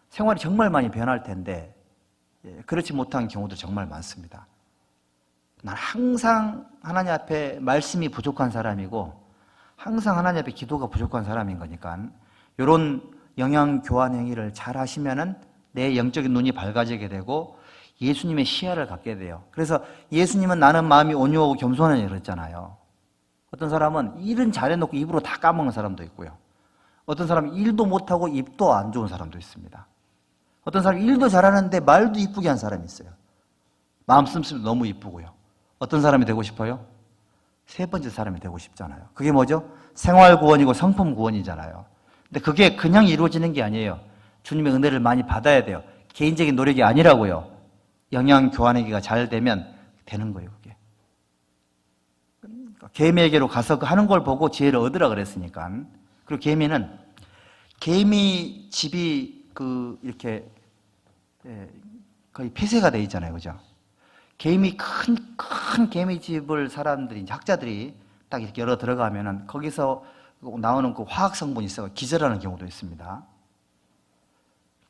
생활이 정말 많이 변할 텐데, 그렇지 못한 경우도 정말 많습니다. 난 항상 하나님 앞에 말씀이 부족한 사람이고 항상 하나님 앞에 기도가 부족한 사람인 거니까 이런 영양 교환 행위를 잘 하시면은 내 영적인 눈이 밝아지게 되고 예수님의 시야를 갖게 돼요. 그래서 예수님은 나는 마음이 온유하고 겸손하냐 그랬잖아요. 어떤 사람은 일은 잘해놓고 입으로 다 까먹는 사람도 있고요. 어떤 사람은 일도 못하고 입도 안 좋은 사람도 있습니다. 어떤 사람은 일도 잘하는데 말도 이쁘게 한 사람이 있어요. 마음 씀씀도 너무 이쁘고요. 어떤 사람이 되고 싶어요? 세 번째 사람이 되고 싶잖아요. 그게 뭐죠? 생활 구원이고 성품 구원이잖아요. 근데 그게 그냥 이루어지는 게 아니에요. 주님의 은혜를 많이 받아야 돼요. 개인적인 노력이 아니라고요. 영양 교환하기가 잘 되면 되는 거예요, 그게. 개미에게로 가서 하는 걸 보고 지혜를 얻으라 그랬으니까. 그리고 개미는 개미 집이 이렇게 거의 폐쇄가 돼 있잖아요, 그죠? 개미 큰 개미 집을 사람들이 학자들이 딱 이렇게 열어 들어가면은 거기서 나오는 그 화학 성분이 있어 기절하는 경우도 있습니다.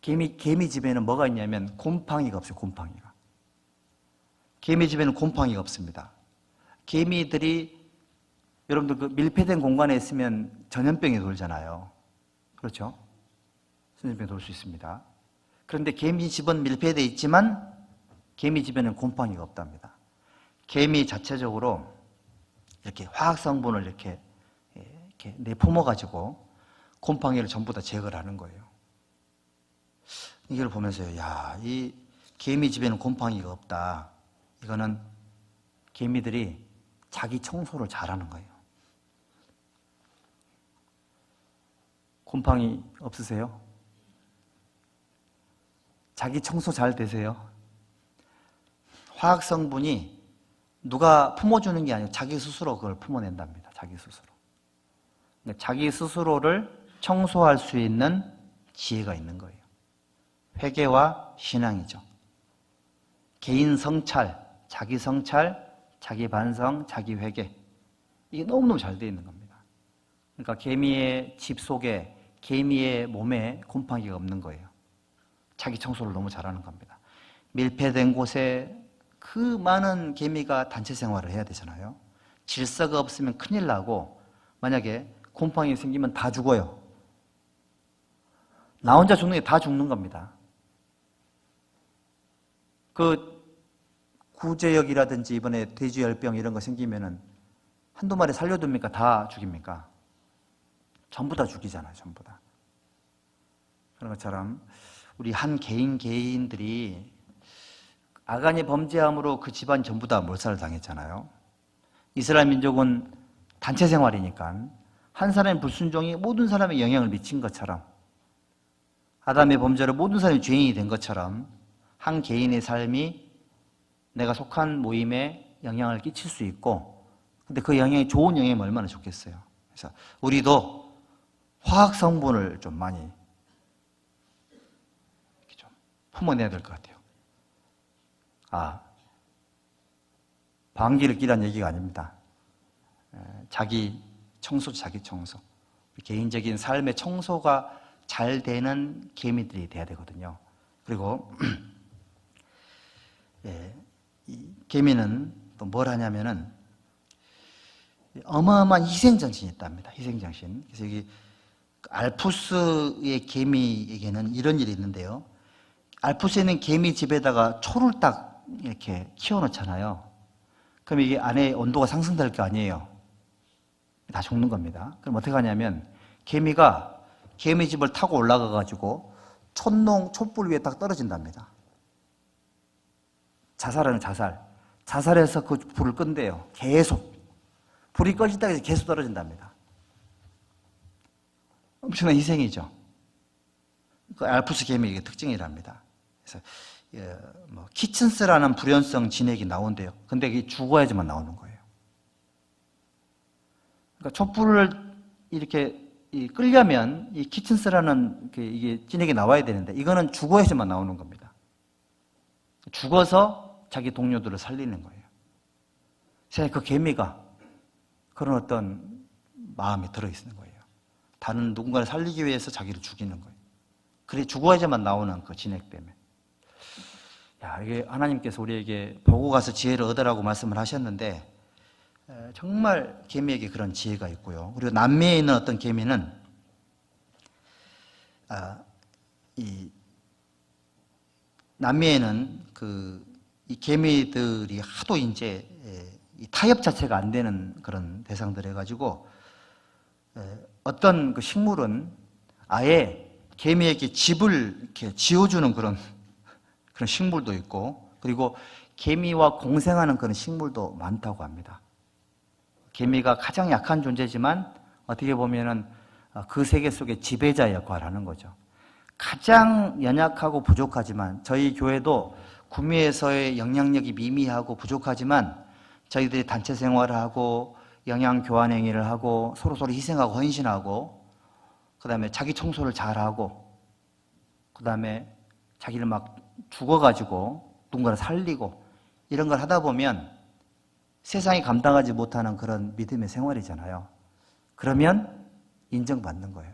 개미 집에는 뭐가 있냐면 곰팡이가 없어요. 곰팡이가. 개미 집에는 곰팡이가 없습니다. 개미들이 여러분들 밀폐된 공간에 있으면 전염병이 돌잖아요. 그렇죠? 전염병이 돌 수 있습니다. 그런데 개미 집은 밀폐되어 있지만 개미 집에는 곰팡이가 없답니다. 개미 자체적으로 이렇게 화학 성분을 이렇게 내뿜어 가지고 곰팡이를 전부 다 제거를 하는 거예요. 이걸 보면서요, 야, 이 개미 집에는 곰팡이가 없다. 이거는 개미들이 자기 청소를 잘하는 거예요. 곰팡이 없으세요? 자기 청소 잘 되세요? 화학 성분이 누가 품어주는 게 아니고 자기 스스로 그걸 품어낸답니다. 자기 스스로. 자기 스스로를 청소할 수 있는 지혜가 있는 거예요. 회개와 신앙이죠. 개인 성찰, 자기 반성, 자기 회개. 이게 너무너무 잘 되어 있는 겁니다. 그러니까 개미의 집 속에, 개미의 몸에 곰팡이가 없는 거예요. 자기 청소를 너무 잘하는 겁니다. 밀폐된 곳에 그 많은 개미가 단체 생활을 해야 되잖아요. 질서가 없으면 큰일 나고 만약에 곰팡이 생기면 다 죽어요. 나 혼자 죽는 게 다 죽는 겁니다. 구제역이라든지 이번에 돼지열병 이런 거 생기면은 한두 마리 살려둡니까? 다 죽입니까? 전부 다 죽이잖아요. 전부 다. 그런 것처럼 우리 한 개인들이 아간이 범죄함으로 그 집안 전부 다 몰살을 당했잖아요. 이스라엘 민족은 단체 생활이니까 한 사람의 불순종이 모든 사람에 영향을 미친 것처럼 아담의 범죄로 모든 사람이 죄인이 된 것처럼 한 개인의 삶이 내가 속한 모임에 영향을 끼칠 수 있고 근데 그 영향이 좋은 영향이면 얼마나 좋겠어요. 그래서 우리도 화학 성분을 좀 많이 이렇게 좀 품어내야 될 것 같아요. 방귀를 끼란 얘기가 아닙니다. 자기 청소. 개인적인 삶의 청소가 잘 되는 개미들이 돼야 되거든요. 그리고 이 개미는 또 뭘 하냐면은 어마어마한 희생정신이 있답니다. 희생정신. 그래서 여기 알프스의 개미에게는 이런 일이 있는데요. 알프스에 있는 개미 집에다가 초를 딱 이렇게 키워놓잖아요. 그럼 이게 안에 온도가 상승될 거 아니에요. 다 죽는 겁니다. 그럼 어떻게 하냐면 개미가 개미 집을 타고 올라가 가지고 촛불 위에 딱 떨어진답니다. 자살하는 자살. 자살해서 그 불을 끈대요. 계속. 불이 꺼질 때까지 계속 떨어진답니다. 엄청난 희생이죠. 그 알프스 개미의 특징이랍니다. 그래서 키친스라는 불연성 진액이 나온대요. 근데 이게 죽어야지만 나오는 거예요. 그러니까 촛불을 이렇게 끌려면 이 키친스라는 이게 진액이 나와야 되는데 이거는 죽어야지만 나오는 겁니다. 죽어서 자기 동료들을 살리는 거예요. 세상에 그 개미가 그런 어떤 마음이 들어있는 거예요. 다른 누군가를 살리기 위해서 자기를 죽이는 거예요. 그래 죽어야지만 나오는 그 진액 때문에. 야, 이게 하나님께서 우리에게 보고 가서 지혜를 얻으라고 말씀을 하셨는데 정말 개미에게 그런 지혜가 있고요. 그리고 남미에 있는 어떤 개미는 이 남미에는 이 개미들이 하도 이제 이 타협 자체가 안 되는 그런 대상들 해가지고 어떤 그 식물은 아예 개미에게 집을 이렇게 지어주는 그런 식물도 있고, 그리고 개미와 공생하는 그런 식물도 많다고 합니다. 개미가 가장 약한 존재지만 어떻게 보면은 그 세계 속의 지배자 역할을 하는 거죠. 가장 연약하고 부족하지만 저희 교회도 구미에서의 영향력이 미미하고 부족하지만 저희들이 단체 생활을 하고 영양 교환 행위를 하고 서로 희생하고 헌신하고 그다음에 자기 청소를 잘하고 그다음에 자기를 막 죽어가지고 누군가를 살리고 이런 걸 하다 보면 세상이 감당하지 못하는 그런 믿음의 생활이잖아요. 그러면 인정받는 거예요.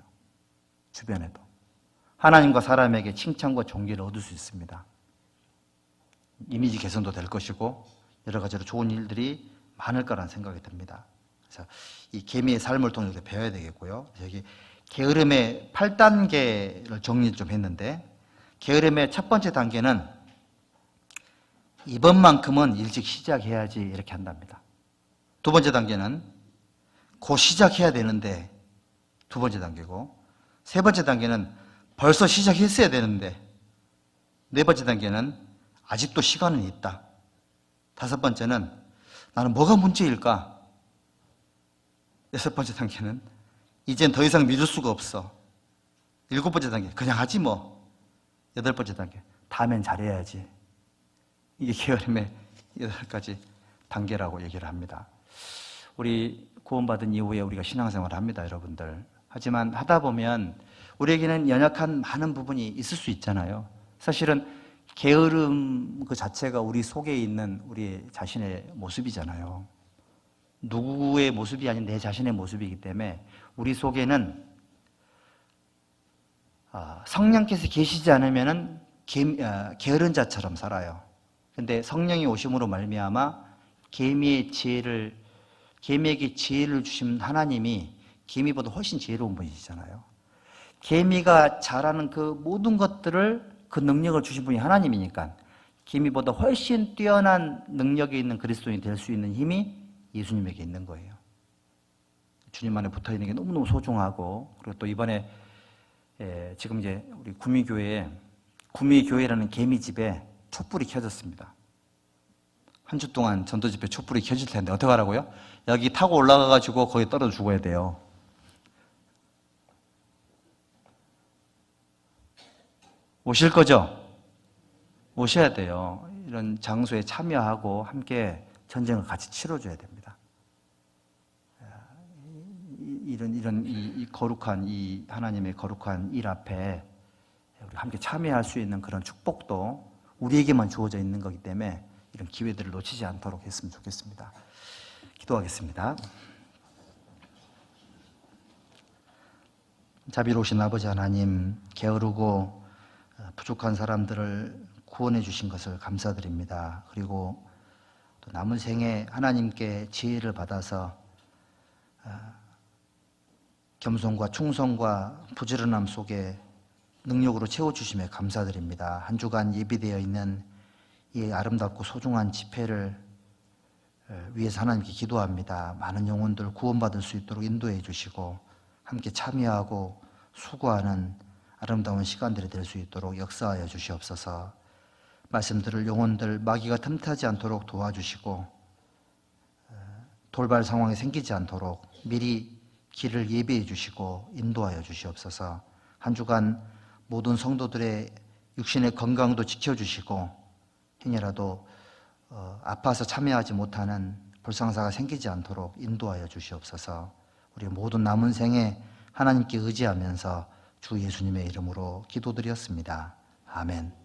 주변에도. 하나님과 사람에게 칭찬과 존귀를 얻을 수 있습니다. 이미지 개선도 될 것이고 여러 가지로 좋은 일들이 많을 거라는 생각이 듭니다. 그래서 이 개미의 삶을 통해서 배워야 되겠고요. 여기 게으름의 8단계를 정리를 좀 했는데 게으름의 첫 번째 단계는 이번만큼은 일찍 시작해야지 이렇게 한답니다. 두 번째 단계는 곧 시작해야 되는데 두 번째 단계고, 세 번째 단계는 벌써 시작했어야 되는데 네 번째 단계는 아직도 시간은 있다. 다섯 번째는 나는 뭐가 문제일까? 여섯 번째 단계는 이젠 더 이상 미룰 수가 없어. 일곱 번째 단계 그냥 하지 뭐. 여덟 번째 단계 다음엔 잘해야지. 이게 게으름의 8가지 단계라고 얘기를 합니다. 우리 구원받은 이후에 우리가 신앙생활을 합니다, 여러분들. 하지만 하다 보면 우리에게는 연약한 많은 부분이 있을 수 있잖아요. 사실은 게으름 그 자체가 우리 속에 있는 우리 자신의 모습이잖아요. 누구의 모습이 아닌 내 자신의 모습이기 때문에 우리 속에는 성령께서 계시지 않으면은 게으른 자처럼 살아요. 근데 성령이 오심으로 말미암아 개미에게 지혜를 주신 하나님이 개미보다 훨씬 지혜로운 분이시잖아요. 개미가 잘하는 그 모든 것들을 그 능력을 주신 분이 하나님이니까 개미보다 훨씬 뛰어난 능력이 있는 그리스도인이 될 수 있는 힘이 예수님에게 있는 거예요. 주님 안에 붙어 있는 게 너무너무 소중하고, 그리고 또 이번에 지금 이제 우리 구미교회라는 개미집에 촛불이 켜졌습니다. 한 주 동안 전도집회 촛불이 켜질 텐데 어떻게 하라고요? 여기 타고 올라가가지고 거기 떨어져 죽어야 돼요. 오실 거죠? 오셔야 돼요. 이런 장소에 참여하고 함께 전쟁을 같이 치러줘야 됩니다. 이 거룩한 이 하나님의 거룩한 일 앞에 우리 함께 참여할 수 있는 그런 축복도 우리에게만 주어져 있는 거기 때문에 이런 기회들을 놓치지 않도록 했으면 좋겠습니다. 기도하겠습니다. 자비로우신 아버지 하나님, 게으르고 부족한 사람들을 구원해 주신 것을 감사드립니다. 그리고 또 남은 생에 하나님께 지혜를 받아서 겸손과 충성과 부지런함 속에 능력으로 채워주심에 감사드립니다. 한 주간 예비되어 있는 이 아름답고 소중한 집회를 위해서 하나님께 기도합니다. 많은 영혼들 구원받을 수 있도록 인도해 주시고 함께 참여하고 수고하는 아름다운 시간들이 될 수 있도록 역사하여 주시옵소서. 말씀 들을 영혼들 마귀가 틈타지 않도록 도와주시고 돌발 상황이 생기지 않도록 미리 길을 예비해 주시고 인도하여 주시옵소서. 한 주간 모든 성도들의 육신의 건강도 지켜주시고 행여라도 아파서 참여하지 못하는 불상사가 생기지 않도록 인도하여 주시옵소서. 우리 모든 남은 생에 하나님께 의지하면서 주 예수님의 이름으로 기도드렸습니다. 아멘.